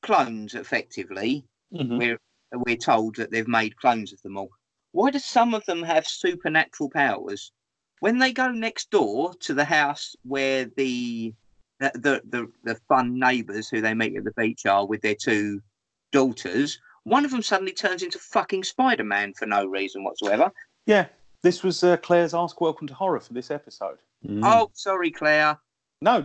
clones, effectively. Mm-hmm. We're told that they've made clones of them all. Why do some of them have supernatural powers? When they go next door to the house where the fun neighbours who they meet at the beach are with their 2 daughters, one of them suddenly turns into fucking Spider-Man for no reason whatsoever. Yeah, this was Claire's Ask Welcome to Horror for this episode. Oh, sorry, Claire. No.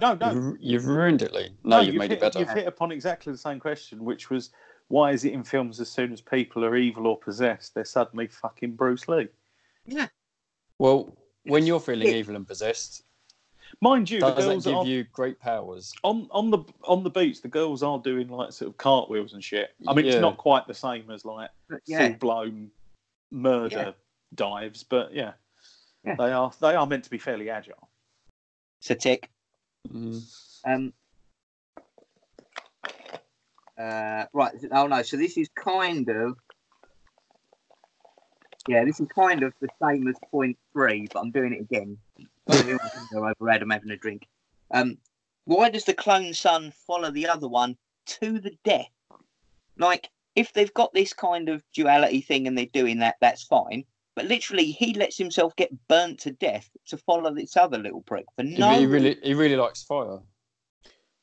You've ruined it, Lee. No, you've made it better. You've hit upon exactly the same question, which was, why is it in films as soon as people are evil or possessed, they're suddenly fucking Bruce Lee? Yeah. Well, when you're feeling evil and possessed, mind you, does the girls that give you great powers? On the beach, the girls are doing like sort of cartwheels and shit. I mean, it's not quite the same as like full blown murder dives, but they are meant to be fairly agile. It's a tick. Right. Oh no. So this is kind of the same as point 3, but I'm doing it again. Over Adam having a drink. Why does the clone son follow the other one to the death? Like, if they've got this kind of duality thing and they're doing that, that's fine. But literally, he lets himself get burnt to death to follow this other little prick for no. He really likes fire.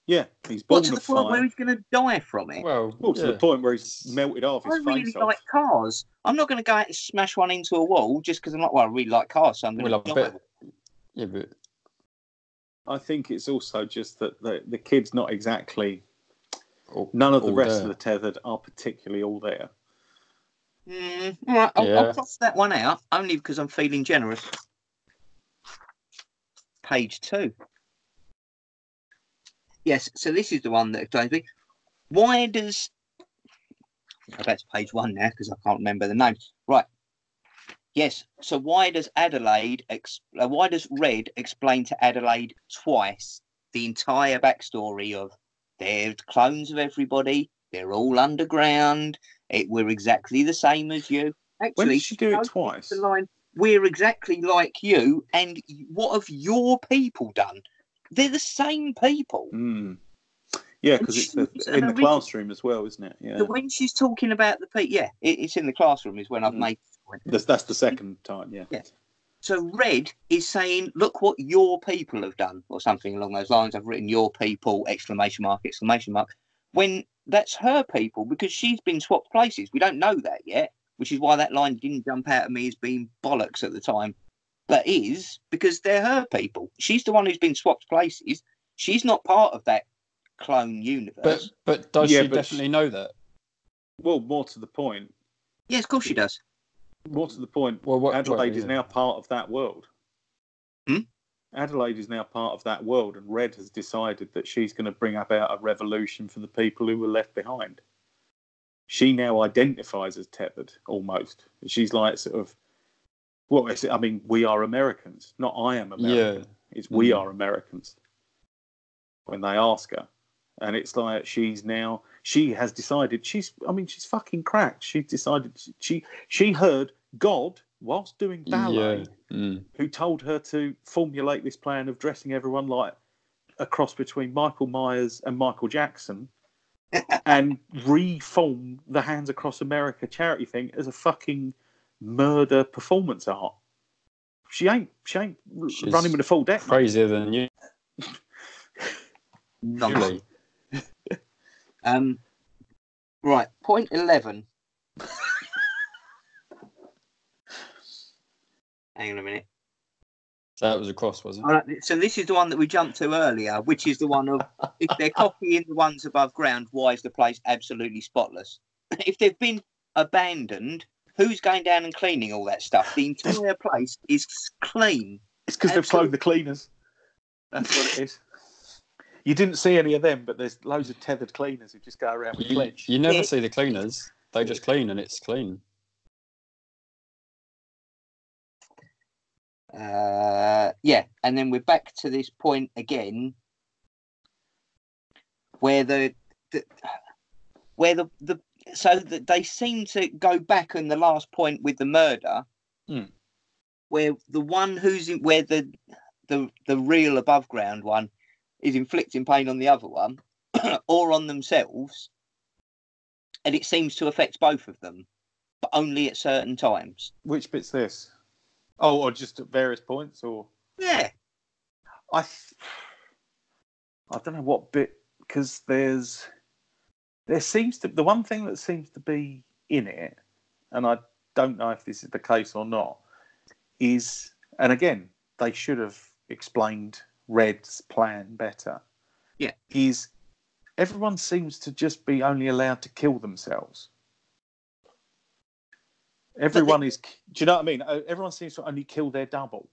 Yeah, he's born to the of point fire. where he's going to die from it. Well, to the point where he's melted off his face. I really like cars. I'm not going to go out and smash one into a wall just because I'm like, well, I really like cars, so I'm going to die. Yeah, but I think it's also just that the kid's not exactly. None of the rest of the tethered are particularly all there. All right, I'll cross that one out only because I'm feeling generous. Page 2. Yes, so this is the one that explains me. Why does... That's page 1 now because I can't remember the name. Right. Yes, so why does Red explain to Adelaide twice the entire backstory of they're clones of everybody, they're all underground, we're exactly the same as you. Actually, when did she do it twice? The line, we're exactly like you, and what have your people done? They're the same people. Yeah, because it's in the classroom as well, isn't it? Yeah. So when she's talking about the people, it's in the classroom is when I've made this point. That's the second time, yeah. So Red is saying, look what your people have done, or something along those lines. I've written your people, ! When that's her people, because she's been swapped places. We don't know that yet, which is why that line didn't jump out at me as being bollocks at the time. But is because they're her people. She's the one who's been swapped places. She's not part of that clone universe. But does she definitely know that? Well, more to the point. Yes, of course she does. More to the point, Adelaide is now part of that world. Adelaide is now part of that world, and Red has decided that she's going to bring about a revolution for the people who were left behind. She now identifies as tethered, almost. She's like sort of, we are Americans, not I am American. Yeah. It's we are Americans. When they ask her. And it's like she has decided she's fucking cracked. She decided she heard God whilst doing ballet, who told her to formulate this plan of dressing everyone like a cross between Michael Myers and Michael Jackson, and reform the Hands Across America charity thing as a fucking murder performance art. She ain't running with a full deck. Crazier than you. Really. Right, point 11. Hang on a minute. That was a cross, was it? So this is the one that we jumped to earlier, which is the one of if they're copying the ones above ground, why is the place absolutely spotless? If they've been abandoned, who's going down and cleaning all that stuff? The entire place is clean. It's because they've cloned the cleaners. That's what it is. You didn't see any of them, but there's loads of tethered cleaners who just go around with pledge. You never see the cleaners. They just clean and it's clean. And then we're back to this point again, where so that they seem to go back on the last point with the murder, where the one where the real above ground one is inflicting pain on the other one or on themselves, and it seems to affect both of them, but only at certain times. Which bit's this? Oh, or just at various points, or yeah. I don't know what bit, because there seems to the one thing that seems to be in it, and I don't know if this is the case or not, is, and again they should have explained Red's plan better. Yeah, is everyone seems to just be only allowed to kill themselves. Everyone is. Do you know what I mean? Everyone seems to only kill their double.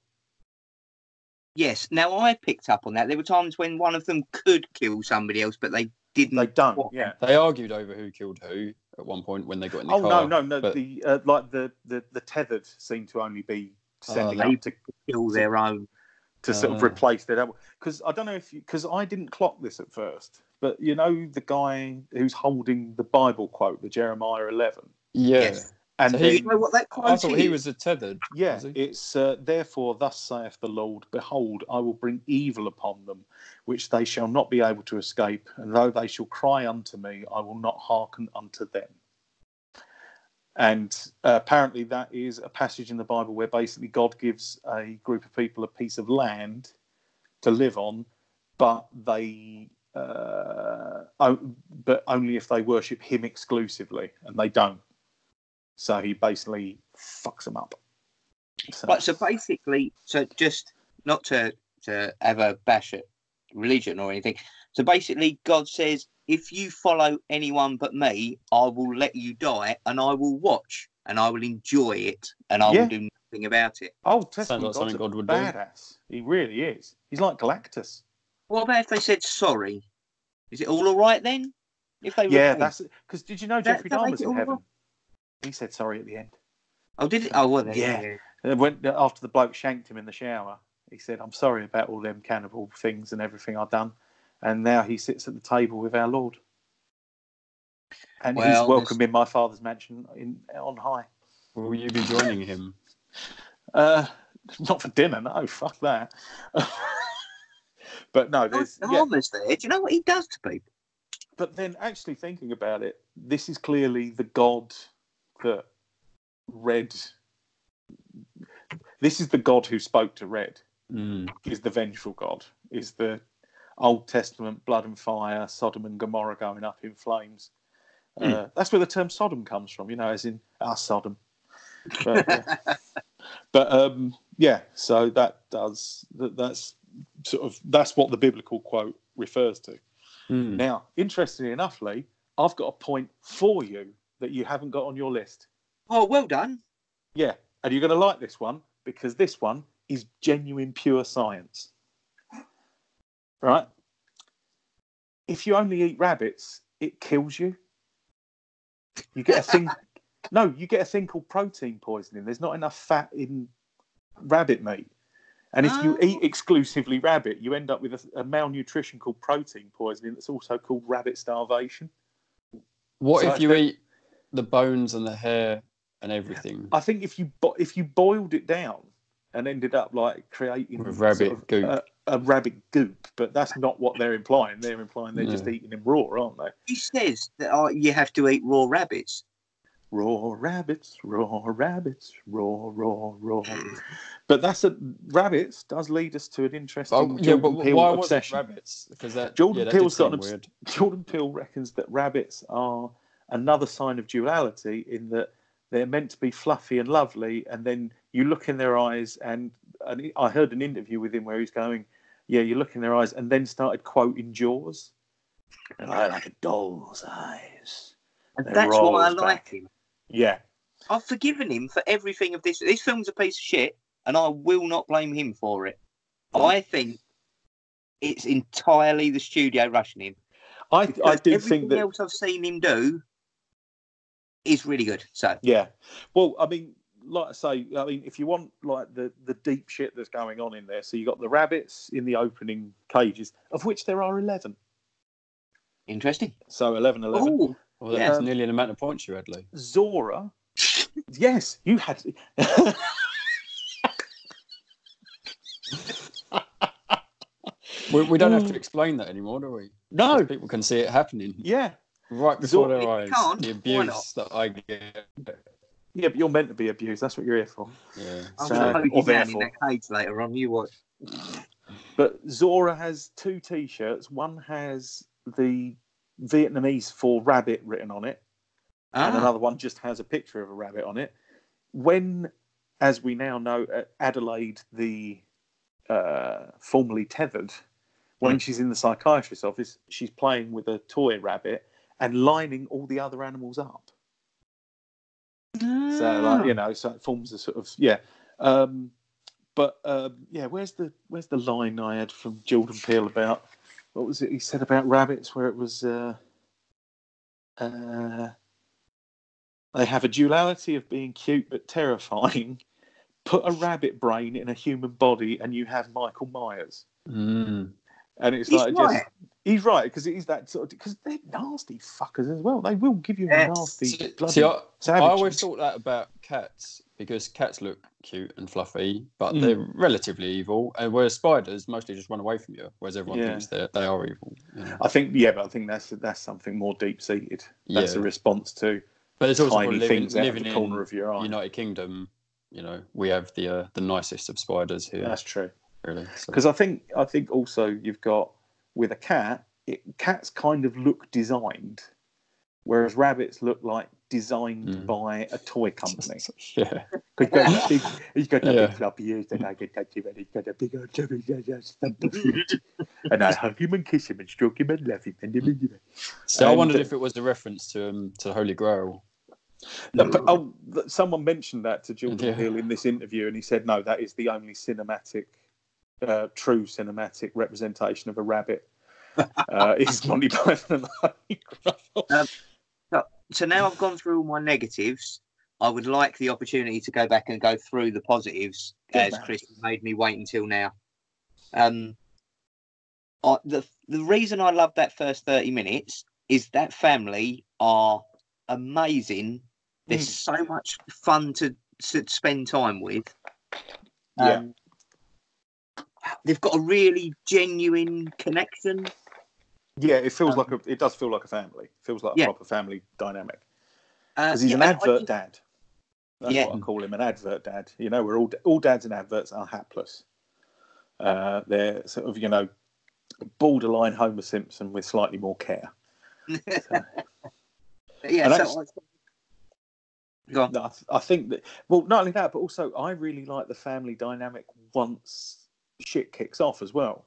Yes. Now I picked up on that. There were times when one of them could kill somebody else, but they didn't. They don't. Yeah. They argued over who killed who at one point when they got in the car. Oh no! But... The tethered seem to only be sending up to kill their own to sort of replace their double. Because I don't know because I didn't clock this at first, but you know the guy who's holding the Bible quote, the Jeremiah 11. Yeah. Yes. And so you know what that quote I thought he was a tethered. Yeah, it's therefore thus saith the Lord, behold, I will bring evil upon them, which they shall not be able to escape, and though they shall cry unto me, I will not hearken unto them. And apparently that is a passage in the Bible where basically God gives a group of people a piece of land to live on, but they but only if they worship him exclusively, and they don't. So he basically fucks them up. So basically, so just not to have a bash at religion or anything. So basically, God says, if you follow anyone but me, I will let you die, and I will watch, and I will enjoy it, and I will do nothing about it. Old Testament like something God would badass. Do. He really is. He's like Galactus. What about if they said sorry? Is it all right then? If they that's because did you know Jeffrey Dahmer's in heaven? He said sorry at the end. Oh, did it? Oh, well, then. Yeah. After the bloke shanked him in the shower, he said, I'm sorry about all them cannibal things and everything I've done. And now he sits at the table with our Lord. And he's welcome in my Father's mansion on high. Will you be joining him? Not for dinner, no. Fuck that. But no, there's... Dahmer's there. Do you know what he does to people? But then actually thinking about it, this is clearly the God... that Red, this is the God who spoke to Red, is the vengeful God, is the Old Testament blood and fire, Sodom and Gomorrah going up in flames. That's where the term Sodom comes from, as in our Sodom. But, so that's what the biblical quote refers to. Now, interestingly enough, Lee, I've got a point for you that you haven't got on your list. Oh, well done. Yeah, and you're going to like this one because this one is genuine pure science. Right? If you only eat rabbits, it kills you. You get a thing... No, you get a thing called protein poisoning. There's not enough fat in rabbit meat. And if you eat exclusively rabbit, you end up with a malnutrition called protein poisoning that's also called rabbit starvation. What if you eat the bones and the hair and everything? I think if you boiled it down and ended up like creating with rabbit goop. A rabbit goop, but that's not what they're implying. They're implying they're just eating them raw, aren't they? He says that you have to eat raw rabbits. Raw rabbits, raw rabbits, raw. But rabbits does lead us to an interesting Jordan Peele obsession. Rabbits? Because Jordan Peele reckons that rabbits are another sign of duality in that they're meant to be fluffy and lovely, and then you look in their eyes and I heard an interview with him where he's going, "Yeah, you look in their eyes," and then started quoting Jaws. And I like a doll's eyes. And They that's why I rolls like back. him. Yeah. I've forgiven him for everything of this. This film's a piece of shit, and I will not blame him for it. I think it's entirely the studio rushing him. I do everything think that else I've seen him do is really good. So yeah. Well, I mean, like I say, I mean, if you want like the deep shit that's going on in there, so you got the rabbits in the opening cages, of which there are 11. interesting. So 11. Well, that's nearly an amount of points you had, Lee. Zora. Yes, you had. We don't have to explain that anymore, do we? No. Because people can see it happening. Yeah. Right before their If you eyes. can't, The why abuse not? that I get. Yeah, but you're meant to be abused. That's what you're here for. Yeah. I'm So- going to hold or you down in therefore. that cage later on. You watch. But Zora has 2 T-shirts. One has the Vietnamese for rabbit written on it, and another one just has a picture of a rabbit on it. When, as we now know, Adelaide, the formerly tethered, when she's in the psychiatrist's office, she's playing with a toy rabbit and lining all the other animals up. So, like, you know, so it forms a sort of where's the line I had from Jordan Peele about what was it he said about rabbits, where it was they have a duality of being cute but terrifying. Put a rabbit brain in a human body and you have Michael Myers. And it's he's right, because it is that sort of, because they're nasty fuckers as well. They will give you a nasty bloody I savage. always thought that about cats, because cats look cute and fluffy, but they're relatively evil, and whereas spiders mostly just run away from you, whereas everyone thinks they are evil. You know? I think that's something more deep seated. That's a response to but it's also tiny things out of the corner in of your eye. United Kingdom, you know, we have the nicest of spiders here. That's true. Really, because I think also you've got with a cat, cats kind of look designed, whereas rabbits look like designed by a toy company. Yeah, he's got a big floppy ears that I can touch him, and he's got a big old chubby and I hug him and kiss him and stroke him and love him. So I wondered if it was a reference to Holy Grail. No, someone mentioned that to Jordan Peele in this interview, and he said no, that is the only true cinematic representation of a rabbit. Is Monty Python and Holy Grail. So now I've gone through all my negatives. I would like the opportunity to go back and go through the positives, as Chris made me wait until now. The reason I love that first 30 minutes is that family are amazing. They're so much fun to spend time with. They've got a really genuine connection. Yeah, it feels it does feel like a family. It feels like a proper family dynamic. Because he's an advert dad. That's what I call him, an advert dad. You know, we're all dads in adverts are hapless. They're sort of, you know, borderline Homer Simpson with slightly more care. Go on. I think that, well, not only that, but also I really like the family dynamic once shit kicks off as well.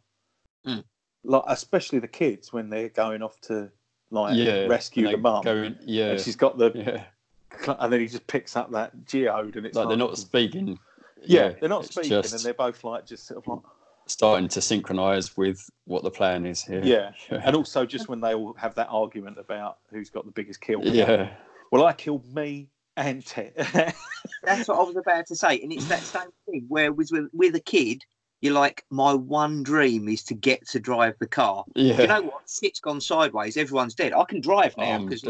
Like, especially the kids when they're going off to rescue the mum. And she's got and then he just picks up that geode, and it's like they're not speaking. They're not speaking, and they're both like just sort of like starting to synchronise with what the plan is here. Yeah, and also just when they all have that argument about who's got the biggest kill. Yeah. Well, I killed me and Ted. That's what I was about to say, and it's that same thing where with a kid, you're like, my one dream is to get to drive the car. Yeah. You know what? Shit's gone sideways. Everyone's dead. I can drive now because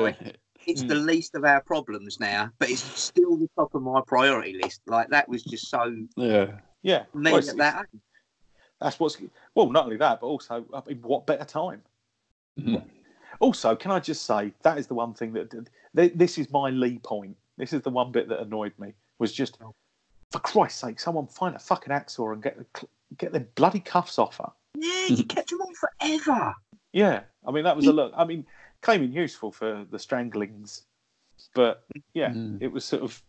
it's the least of our problems now, but it's still the top of my priority list. Like, that was just so me at that age. That's not only that, but also, I mean, what better time? Also, can I just say, that is the one thing this is my Lee point. This is the one bit that annoyed me, was just, for Christ's sake, someone find a fucking hacksaw and get their bloody cuffs off her. Yeah, you kept them on forever. Yeah, I mean, that was a look. I mean, came in useful for the stranglings, but it was sort of.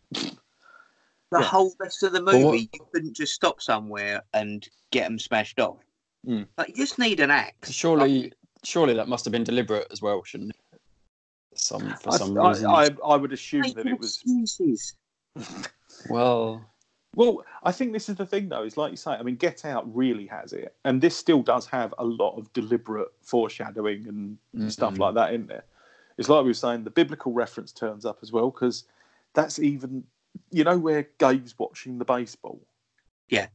the whole rest of the movie, you couldn't just stop somewhere and get them smashed off. Like, you just need an axe. Surely that must have been deliberate as well, shouldn't it? For some reason. I would assume that it was. Excuses. Well, I think this is the thing, though. Is like you say. I mean, Get Out really has it, and this still does have a lot of deliberate foreshadowing and stuff like that in there. It's like we were saying, the biblical reference turns up as well, because that's even, where Gabe's watching the baseball. Yeah,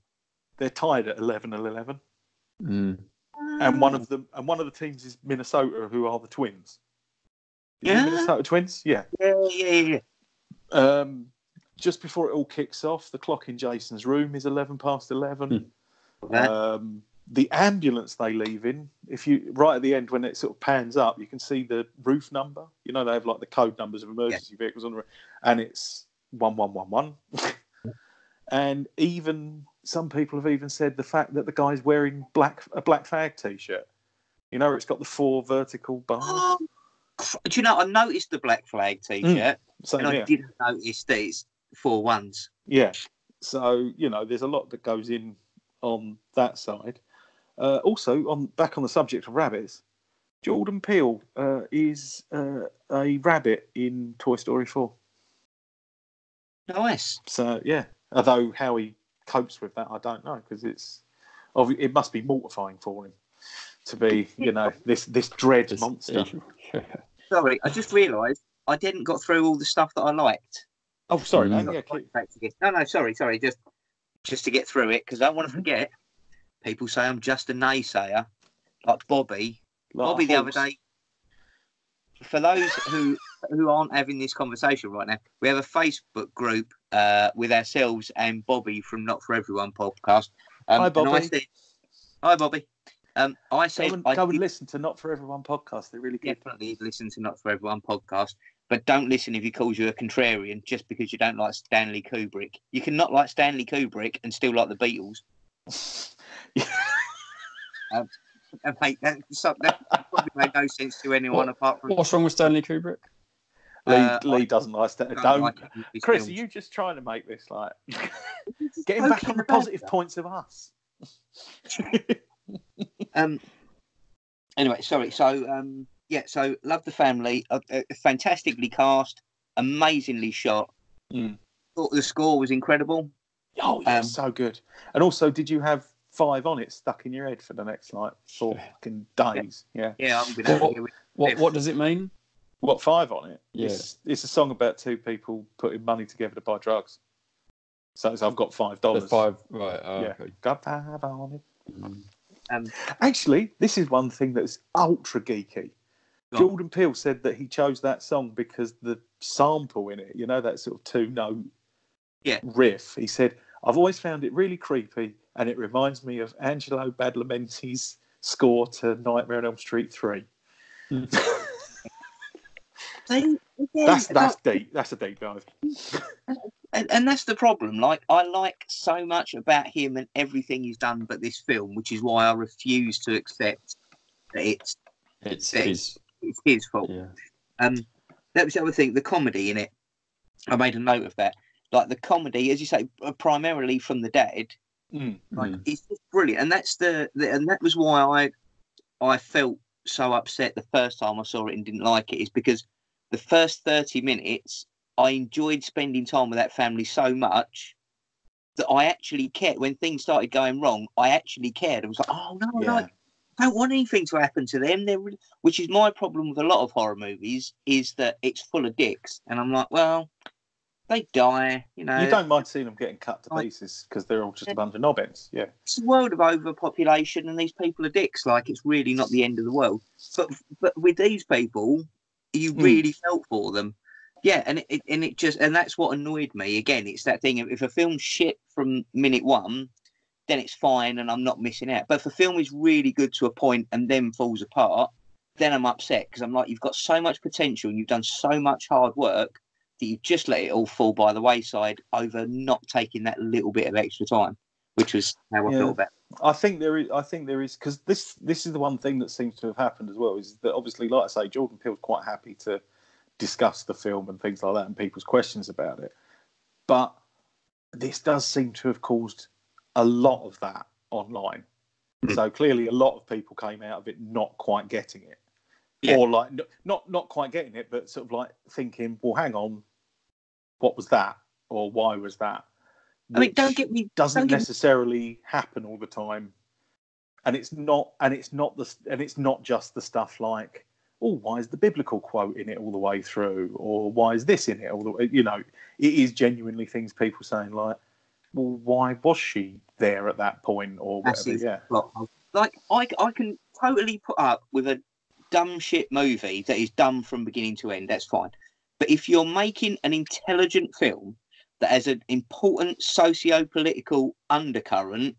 they're tied at 11-11, and one of the teams is Minnesota, who are the Twins. Minnesota Twins, yeah. Just before it all kicks off, the clock in Jason's room is 11:11. The ambulance they leave in, right at the end when it sort of pans up, you can see the roof number. They have like the code numbers of emergency vehicles on the roof, and it's 1111. And even some people have even said the fact that the guy's wearing a black flag t-shirt. It's got the 4 vertical bars. Oh, do you know? I noticed the black flag t-shirt, and I didn't notice that it's 4 ones. Yeah, so there's a lot that goes in on that side. Also, back on the subject of rabbits, Jordan Peele is a rabbit in Toy Story 4. Nice. So yeah, although how he copes with that, I don't know, because it must be mortifying for him to be, this dread monster. Sorry, I just realised I didn't got through all the stuff that I liked. Oh, sorry, man. Yeah, No, sorry. Just to get through it, because I don't want to forget. People say I'm just a naysayer, like Bobby. Bobby the other day. For those who aren't having this conversation right now, we have a Facebook group with ourselves and Bobby from Not For Everyone podcast. Hi, Bobby. And I said, hi, Bobby. I said, go and listen to Not For Everyone podcast. They're really good. Definitely listen to Not For Everyone podcast. But don't listen if he calls you a contrarian just because you don't like Stanley Kubrick. You can not like Stanley Kubrick and still like the Beatles. And mate, that probably made no sense to anyone apart from. What's wrong with Stanley Kubrick? Lee doesn't like Stanley. Chris, are you just trying to make this like getting back on the positive points of us? Anyway, sorry. So so love the family. Fantastically cast, amazingly shot. Thought the score was incredible. Oh, yeah, so good. And also, did you have 5 on it stuck in your head for the next 4 fucking days? Yeah. Yeah, I'm gonna. What does it mean? What, 5 on it? Yeah. It's a song about 2 people putting money together to buy drugs. So I've got $5. The 5, right? Yeah. Okay. Got 5 on it. Actually, this is one thing that's ultra geeky. Jordan Peele said that he chose that song because the sample in it, that sort of 2-note riff. He said, I've always found it really creepy, and it reminds me of Angelo Badalamenti's score to Nightmare on Elm Street 3. That's deep. That's a deep dive. And that's the problem. Like, I like so much about him and everything he's done but this film, which is why I refuse to accept that it's his fault. Yeah. That was the other thing, the comedy in it. I made a note of that. Like, the comedy, as you say, primarily from the dad. It's just brilliant, and and that was why I felt so upset the first time I saw it and didn't like it, is because the first 30 minutes I enjoyed spending time with that family so much that I actually cared. When things started going wrong, I actually cared. I was like, oh no, I don't want anything to happen to them. Which is my problem with a lot of horror movies, is that it's full of dicks, and I'm like, well, they die, You don't mind seeing them getting cut to pieces because they're all just a bunch of knobbins. Yeah. It's a world of overpopulation, and these people are dicks. Like, it's really not the end of the world. But with these people, you really felt for them. Yeah, and that's what annoyed me. Again, it's that thing. If a film's shit from minute 1, then it's fine, and I'm not missing out. But if a film is really good to a point and then falls apart, then I'm upset, because I'm like, you've got so much potential and you've done so much hard work that you just let it all fall by the wayside over not taking that little bit of extra time, which was how I felt about it. I think there is, because this is the one thing that seems to have happened as well, is that obviously, like I say, Jordan Peele's quite happy to discuss the film and things like that and people's questions about it. But this does seem to have caused a lot of that online. So clearly a lot of people came out of it not quite getting it. Yeah. Or like not quite getting it, but sort of like thinking, well, hang on, what was that? Or why was that? I mean, don't get me doesn't necessarily happen all the time. And it's not just the stuff like, oh, why is the biblical quote in it all the way through? Or why is this in it all the way? You know, it is genuinely things people saying like, well, why was she there at that point or whatever? Massive Yeah. plot hole. Like, I can totally put up with a dumb shit movie that is dumb from beginning to end. That's fine. But if you're making an intelligent film that has an important socio-political undercurrent,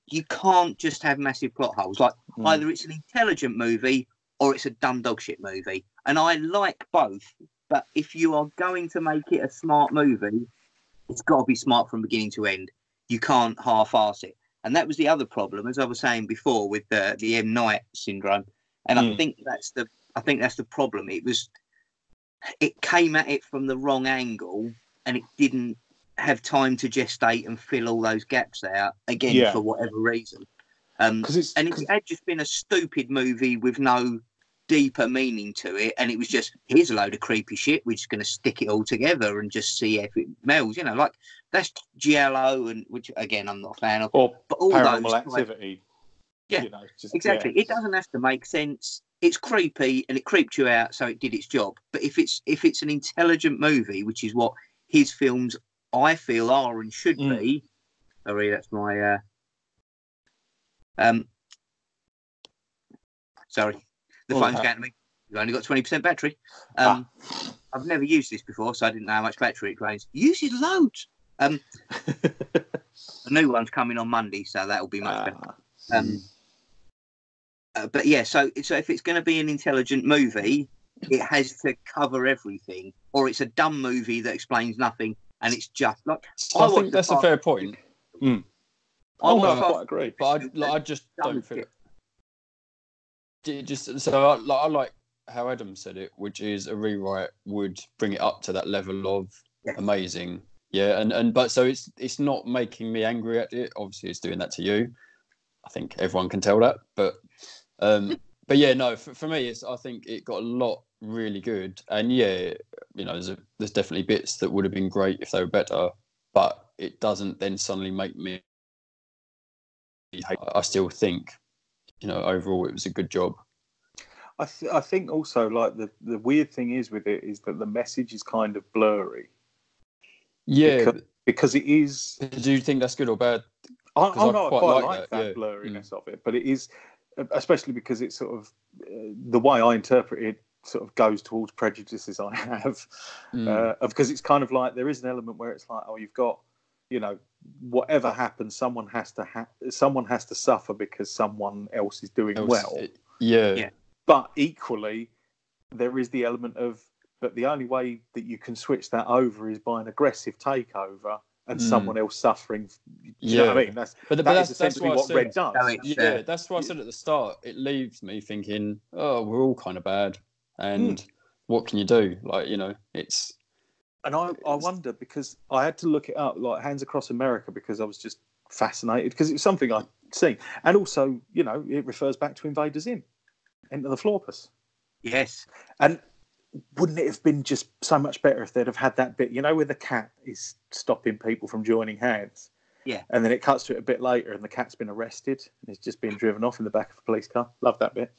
you can't just have massive plot holes. Like, either it's an intelligent movie or it's a dumb dog shit movie. And I like both. But if you are going to make it a smart movie, it's got to be smart from beginning to end. You can't half-arse it. And that was the other problem, as I was saying before, with the M. Night syndrome. And I think that's the problem. It came at it from the wrong angle, and it didn't have time to gestate and fill all those gaps out again for whatever reason. It had just been a stupid movie with no deeper meaning to it, and it was just, here's a load of creepy shit, we're just going to stick it all together and just see if it melds, you know, like that's Giallo, and which again I'm not a fan of, or but all Paranormal those Activity. Yeah, you know, just, exactly. It doesn't have to make sense. It's creepy and it creeped you out, so it did its job. But if it's an intelligent movie, which is what his films I feel are and should be. Sorry, that's my sorry. The phone's going to me. You've only got 20% battery. I've never used this before, so I didn't know how much battery it drains. Use it loads. A new one's coming on Monday, so that'll be much better. But yeah, so if it's going to be an intelligent movie, it has to cover everything, or it's a dumb movie that explains nothing, and it's just like. I think that's a fair point. I quite agree, but I just don't feel it. Just so I like how Adam said it, which is a rewrite would bring it up to that level of amazing. Yeah, and but so it's not making me angry at it. Obviously, it's doing that to you. I think everyone can tell that, but yeah, no. For me, I think it got a lot really good, and yeah, you know, there's definitely bits that would have been great if they were better, but it doesn't then suddenly make me. I still think, you know, overall it was a good job. I think also like the weird thing is with it is that the message is kind of blurry. Yeah, because it is. Do you think that's good or bad? I quite like that blurriness of it, but it is, especially because it's sort of the way I interpret it sort of goes towards prejudices I have, because it's kind of like there is an element where it's like, oh, you've got, you know, whatever happens, someone has to suffer because someone else is doing well. Yeah. But equally, there is the element of, but the only way that you can switch that over is by an aggressive takeover and someone else suffering. You know what I mean? That's essentially what Red does. Yeah, that's why I said at the start, it leaves me thinking, oh, we're all kind of bad. And what can you do? Like, you know, it's... And I wonder, because I had to look it up, like Hands Across America, because I was just fascinated, because it was something I'd seen. And also, you know, it refers back to Invaders Inn, Enter the Florpus. Yes. And wouldn't it have been just so much better if they'd have had that bit, you know, where the cat is stopping people from joining hands? Yeah. And then it cuts to it a bit later and the cat's been arrested and it's just been driven off in the back of a police car. Love that bit.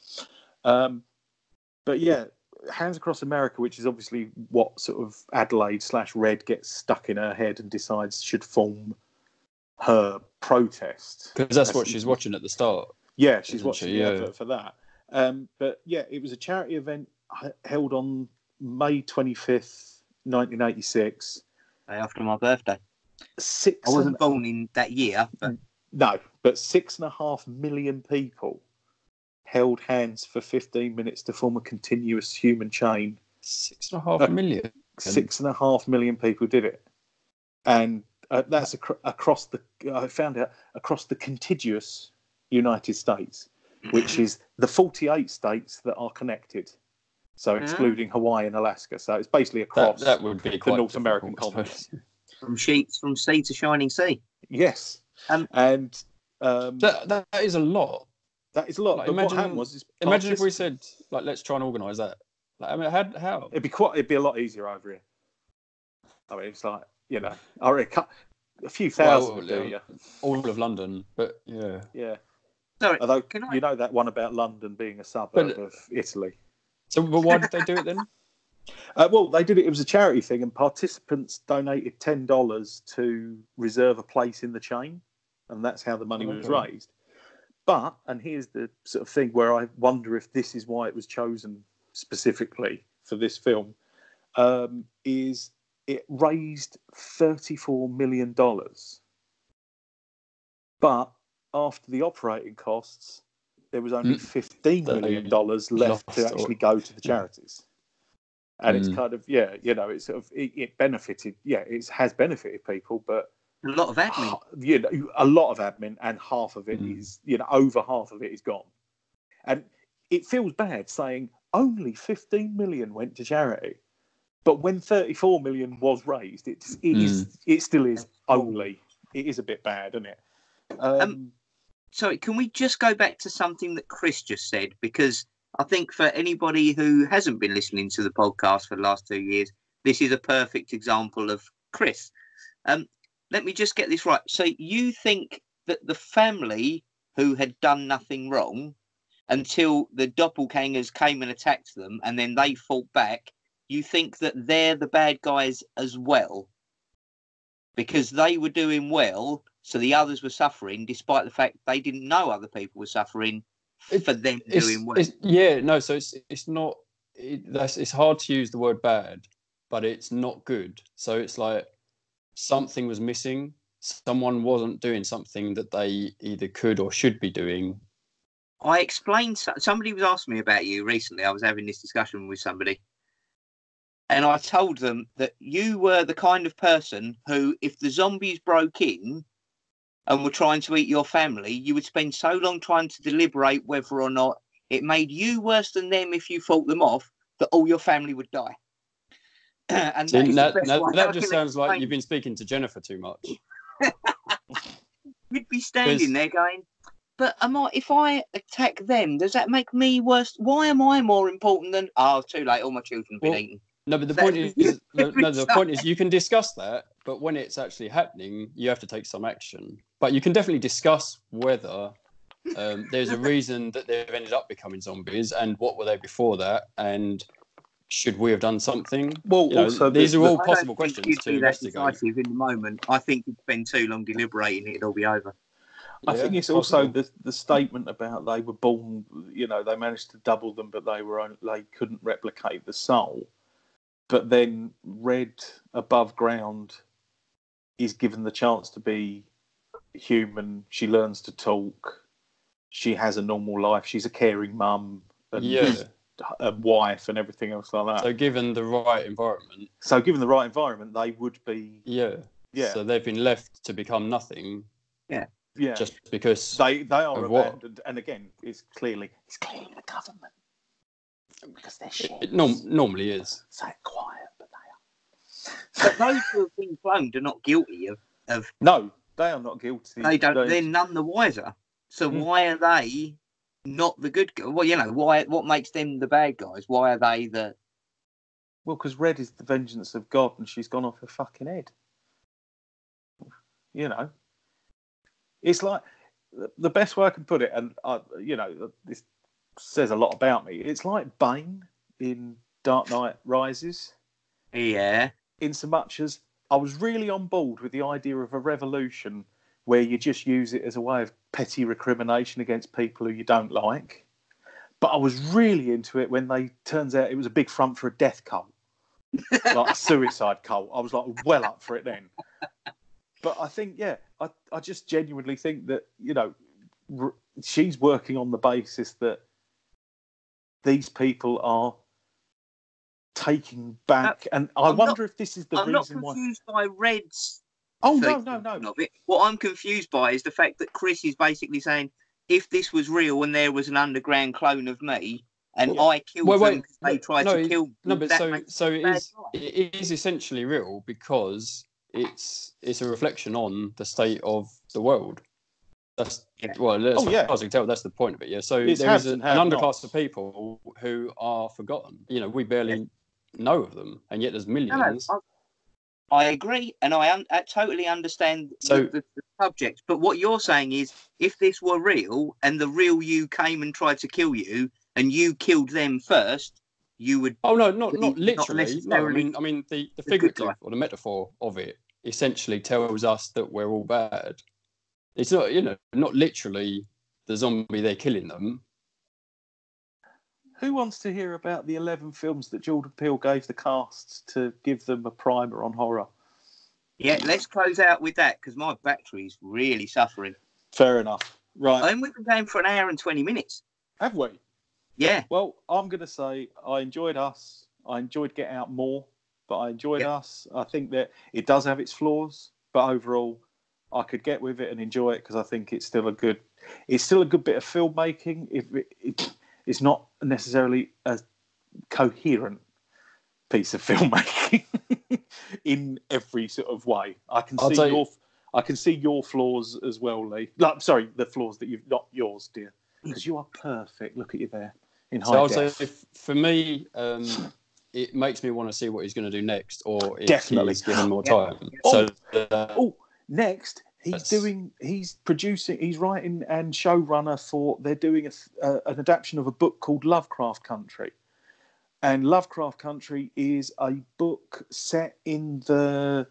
But yeah, Hands Across America, which is obviously what sort of Adelaide/Red gets stuck in her head and decides should form her protest. Because that's what she's watching at the start. Yeah, she's watching the advert for that. But yeah, it was a charity event held on May 25th, 1986. Day after my birthday. I wasn't born in that year. But... No, but 6.5 million people held hands for 15 minutes to form a continuous human chain. 6.5 million? 6.5 million people did it. And that's across the contiguous United States, which is the 48 states that are connected. So excluding Hawaii and Alaska. So it's basically across that would be the North American continent. From sea to shining sea. Yes. And that is a lot. That is a lot. Like, but what happened was, imagine if we said, like, let's try and organise that. Like, I mean, how? It'd be a lot easier over here. I mean, it's like, I reckon a few thousand would do, all of London, but yeah. Sorry, although you know that one about London being a suburb of Italy. So, but why did they do it then? Well, they did it. It was a charity thing, and participants donated $10 to reserve a place in the chain, and that's how the money was raised. But, and here's the sort of thing where I wonder if this is why it was chosen specifically for this film, is it raised $34 million. But after the operating costs, there was only $15 million left to actually go to the charities. And it's kind of, it's sort of, it benefited, it has benefited people, but a lot of admin. A lot of admin, and half of it is, over half of it is gone. And it feels bad saying only 15 million went to charity, but when 34 million was raised, it still is only. It is a bit bad, isn't it? Sorry, can we just go back to something that Chris just said? Because I think for anybody who hasn't been listening to the podcast for the last 2 years, this is a perfect example of Chris. Let me just get this right. So you think that the family who had done nothing wrong until the doppelgangers came and attacked them and then they fought back, you think that they're the bad guys as well? Because they were doing well, so the others were suffering, despite the fact they didn't know other people were suffering for them doing well. So it's not... It's hard to use the word bad, but it's not good. So it's like something was missing. Someone wasn't doing something that they either could or should be doing. I explained... Somebody was asking me about you recently. I was having this discussion with somebody. And I told them that you were the kind of person who, if the zombies broke in and were trying to eat your family, you would spend so long trying to deliberate whether or not it made you worse than them if you fought them off, that all your family would die. And that just sounds like you've been speaking to Jennifer too much. You'd be standing there going, but if I attack them, does that make me worse? Why am I more important than... Oh, it's too late, all my children have been eaten. No, but the point is you can discuss that, but when it's actually happening, you have to take some action. But you can definitely discuss whether there's a reason that they've ended up becoming zombies, and what were they before that, and should we have done something? Well, also these are all possible questions to investigate. Decisive in the moment. I think you'd spend too long deliberating, it'd all be over. I think it's also the statement about they were born. They managed to double them, but they couldn't replicate the soul. But then Red above ground is given the chance to be human. She learns to talk. She has a normal life. She's a caring mum and a wife and everything else like that. So given the right environment. They would be... Yeah. So they've been left to become nothing. Yeah. Yeah. Just because they are abandoned. And again, it's clearly the government. Because they're shit. It normally is. So quiet, but they are. But those who have been cloned are not guilty of... No, they are not guilty. They're none the wiser. So why are they not the good guys? Well, what makes them the bad guys? Why are they the... Well, because Red is the vengeance of God and she's gone off her fucking head. It's like... The best way I can put it, and, this says a lot about me. It's like Bane in Dark Knight Rises. Yeah. In so much as I was really on board with the idea of a revolution where you just use it as a way of petty recrimination against people who you don't like. But I was really into it when turns out it was a big front for a death cult. Like a suicide cult. I was like well up for it then. But I think, I just genuinely think that, she's working on the basis that these people are taking back, and I wonder if this is the reason why. I'm not confused by Red's. Oh no! What I'm confused by is the fact that Chris is basically saying, if this was real and there was an underground clone of me, and I killed them because they tried to kill me. No, but so it is essentially real because it's a reflection on the state of the world. That's Yeah. well, as far as I can tell, that's the point of it. Yeah. So It's there is haves an and have-nots. underclass of people who are forgotten. You know, we barely know of them, and yet there's millions. No, I agree, and I totally understand the subject. But what you're saying is, if this were real, and the real you came and tried to kill you, and you killed them first, you would. Oh no, not literally. Not No, I mean the figurative or the metaphor of it essentially tells us that we're all bad. It's not, you know, not literally the zombie they're killing them. Who wants to hear about the 11 films that Jordan Peele gave the casts to give them a primer on horror? Yeah, let's close out with that because my battery's really suffering. Fair enough. Right. And we've been going for an hour and 20 minutes. Have we? Yeah. Well, I'm going to say I enjoyed Us. I enjoyed Get Out more, but I enjoyed Us. I think that it does have its flaws, but overall, I could get with it and enjoy it because I think it's still a good bit of filmmaking. It's not necessarily a coherent piece of filmmaking in every sort of way. I can see your flaws as well, Lee. Sorry, the flaws that you've not yours, dear, because you are perfect. Look at you there in high def. So for me, it makes me want to see what he's going to do next, or if Definitely he's given more time. Next. He's writing and showrunner for. They're doing an adaptation of a book called Lovecraft Country, and Lovecraft Country is a book set in the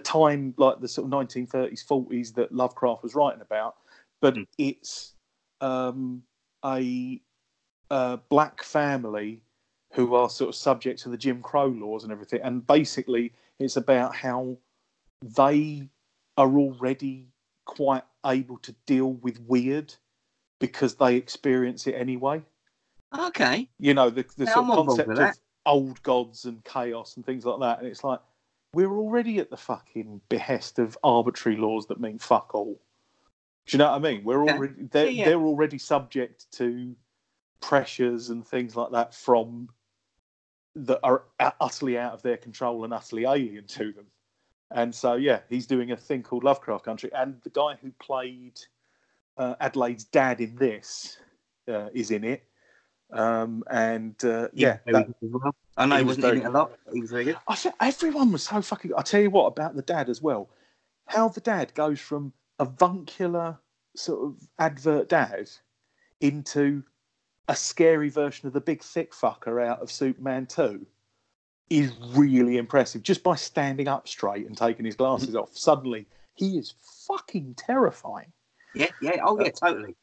time like the sort of 1930s, 40s that Lovecraft was writing about, but it's a black family who are sort of subject to the Jim Crow laws and everything, and basically it's about how they are already quite able to deal with weird because they experience it anyway. Okay. You know, the sort of concept of old gods and chaos and things like that. And it's like, we're already at the fucking behest of arbitrary laws that mean fuck all. Do you know what I mean? They're already subject to pressures and things like that that are utterly out of their control and utterly alien to them. And so, he's doing a thing called Lovecraft Country. And the guy who played Adelaide's dad in this is in it. I know he wasn't in it a lot. He was very good. I think everyone was so fucking... I'll tell you what about the dad as well. How the dad goes from avuncular sort of advert dad into a scary version of the big thick fucker out of Superman 2. Is really impressive just by standing up straight and taking his glasses off. Suddenly, he is fucking terrifying. Yeah. Oh, yeah, totally.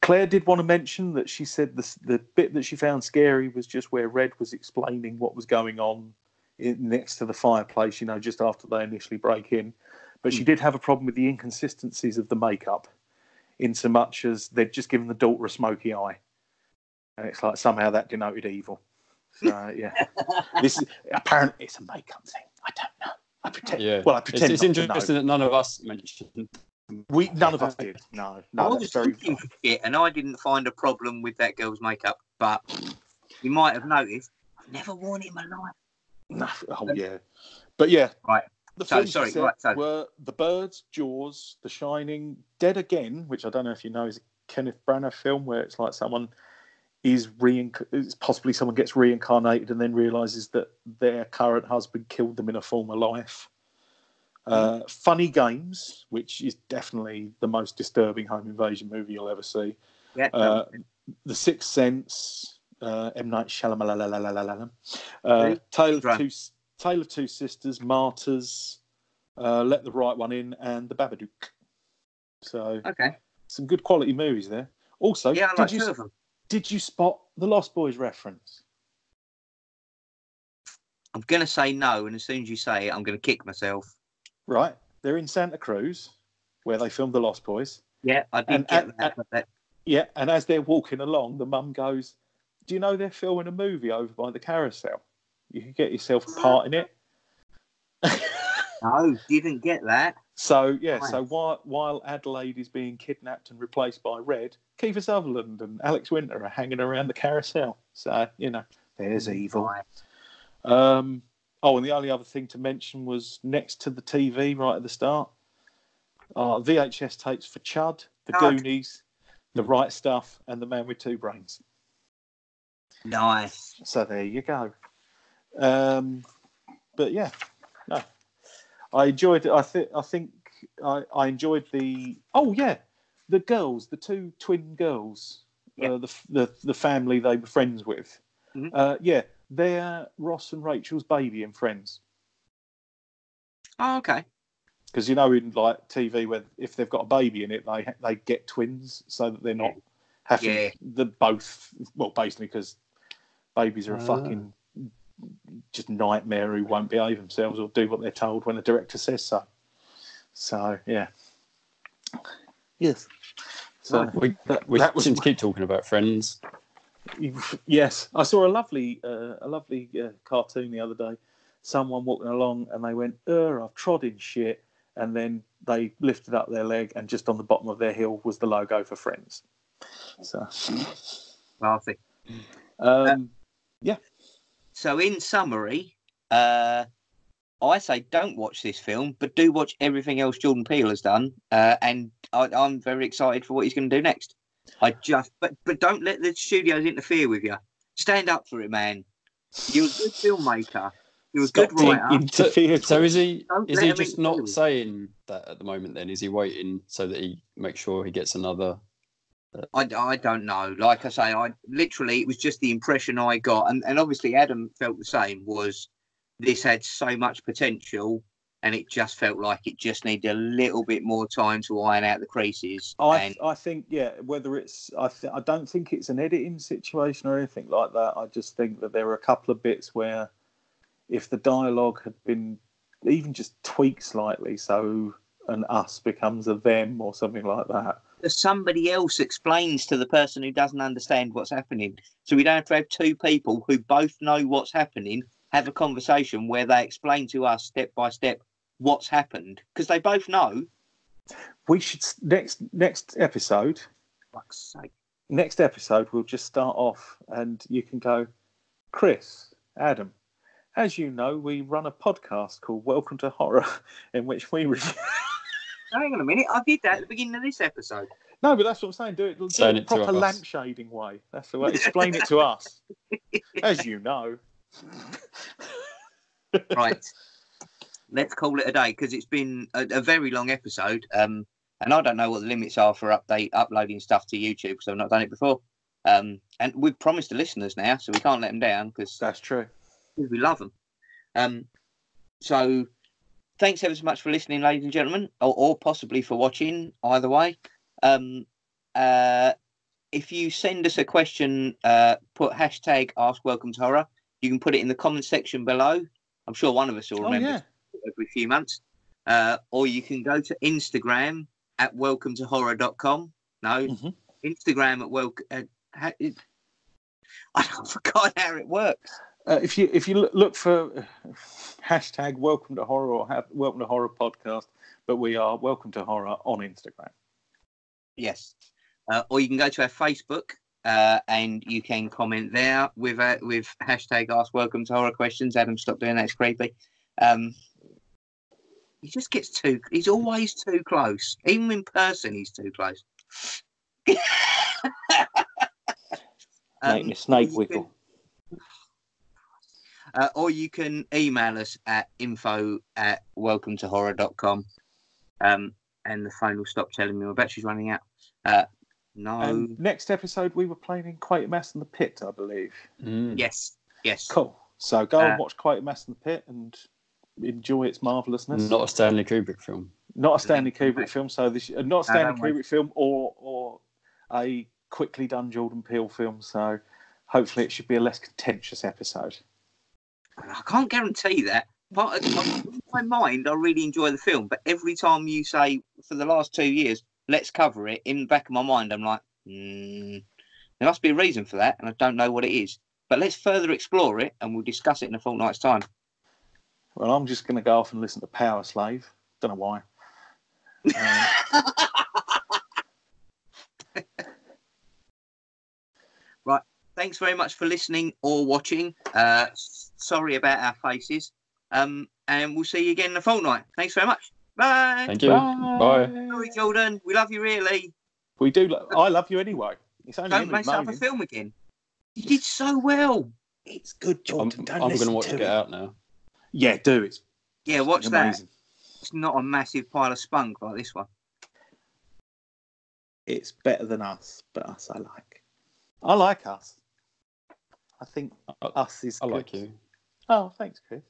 Claire did want to mention that she said the bit that she found scary was just where Red was explaining what was going on next to the fireplace, you know, just after they initially break in. But she did have a problem with the inconsistencies of the makeup, in so much as they'd just given the daughter a smoky eye. And it's like somehow that denoted evil. So, this is apparently it's a makeup thing. I don't know. I pretend. Yeah. Well, I pretend. It's interesting that none of us mentioned. None of us did. No. I was looking for it, and I didn't find a problem with that girl's makeup. But you might have noticed, I've never worn it in my life. No. Oh yeah. But yeah. Right. The films were The Birds, Jaws, The Shining, Dead Again, which I don't know if you know is a Kenneth Branagh film where it's like someone. Possibly someone gets reincarnated and then realises that their current husband killed them in a former life. Funny Games, which is definitely the most disturbing home invasion movie you'll ever see. Yeah. The Sixth Sense, M. Night Shyamalan. Tale of Two Sisters, Martyrs, Let the Right One In, and The Babadook. So, some good quality movies there. Also, I like two of them. Did you spot the Lost Boys reference? I'm going to say no, and as soon as you say it, I'm going to kick myself. Right. They're in Santa Cruz, where they filmed the Lost Boys. Yeah, I did get that. Yeah, and as they're walking along, the mum goes, do you know they're filming a movie over by the carousel? You can get yourself a part in it. No, didn't get that. So, so while Adelaide is being kidnapped and replaced by Red, Kiefer Sutherland and Alex Winter are hanging around the carousel. So, you know, there's evil. Oh, and the only other thing to mention was next to the TV right at the start, VHS tapes for Chud, The Goonies, The Right Stuff, and The Man with Two Brains. Nice. So there you go. But yeah, no, I enjoyed it. I think I enjoyed the. Oh yeah, the girls, the two twin girls, the family they were friends with. Mm-hmm. They're Ross and Rachel's baby in Friends. Oh, okay. Because in like TV, where if they've got a baby in it, they get twins so that they're not having the both. Well, basically because babies are a fucking just nightmare who won't behave themselves or do what they're told when the director says so. So yeah, yes. So we seem to keep talking about Friends. Yes, I saw a lovely cartoon the other day. Someone walking along and they went, I've trod in shit," and then they lifted up their leg and just on the bottom of their heel was the logo for Friends. So, classic. Yeah. So in summary, I say don't watch this film, but do watch everything else Jordan Peele has done, and I'm very excited for what he's going to do next. But don't let the studios interfere with you. Stand up for it, man. You're a good filmmaker. You're a good writer. So is he just not saying that at the moment? Then is he waiting so that he makes sure he gets another? I don't know. Like I say, it was just the impression I got, and obviously Adam felt the same. Was this had so much potential, and it just felt like it just needed a little bit more time to iron out the creases. I think, whether it's... I don't think it's an editing situation or anything like that. I just think that there were a couple of bits where if the dialogue had been even just tweaked slightly, so an us becomes a them or something like that. Somebody else explains to the person who doesn't understand what's happening. So we don't have to have two people who both know what's happening have a conversation where they explain to us step by step what's happened, because they both know. We should next episode. Fuck's sake. Next episode, we'll just start off, and you can go, Chris, Adam. As you know, we run a podcast called Welcome to Horror, in which we review. Hang on a minute, I did that at the beginning of this episode. No, but that's what I'm saying. Do it in a proper lampshading way. That's the way. Explain it to us. As you know. Right. Let's call it a day, because it's been a very long episode. And I don't know what the limits are for uploading stuff to YouTube, because I've not done it before. And we've promised the listeners now, so we can't let them down. Because that's true. We love them. So thanks ever so much for listening, ladies and gentlemen, or possibly for watching, either way. If you send us a question, put hashtag Ask Welcome to Horror. You can put it in the comment section below. I'm sure one of us will remember every few months. Or you can go to Instagram at welcometohorror.com. No, Instagram at welcome. I forgot how it works. If you look for hashtag Welcome to Horror or Welcome to Horror podcast, but we are Welcome to Horror on Instagram. Yes, or you can go to our Facebook and you can comment there with hashtag Ask Welcome to Horror questions. Adam, stop doing that; it's creepy. He just gets too. He's always too close. Even in person, he's too close. Make me snake wiggle. Or you can email us at info@welcometohorror.com. And the phone will stop telling me my battery's running out. No. And next episode, we were playing in Quatermass in the Pit, I believe. Yes. Cool. So go and watch Quatermass in the Pit and enjoy its marvellousness. Not a Stanley Kubrick film. Not a Stanley Kubrick film. So this not a Stanley Kubrick film or a quickly done Jordan Peele film. So hopefully it should be a less contentious episode. I can't guarantee that. In my mind, I really enjoy the film, but every time you say, for the last 2 years, let's cover it, in the back of my mind, I'm like, there must be a reason for that, and I don't know what it is. But let's further explore it, and we'll discuss it in a fortnight's time. Well, I'm just going to go off and listen to Power Slave. Don't know why. Right. Thanks very much for listening or watching. Sorry about our faces. And we'll see you again in a fortnight. Thanks very much. Bye. Thank you. Bye. Sorry, Jordan. We love you really. We do. I love you anyway. It's only Don't mess up a film again. You did so well. It's good, Jordan. I'm going to watch Get Out now. Yeah, do it. Yeah, watch that. Amazing. It's not a massive pile of spunk like this one. It's better than Us, but Us I like. I like Us. I think Us is I good. like you. Oh, thanks, Chris.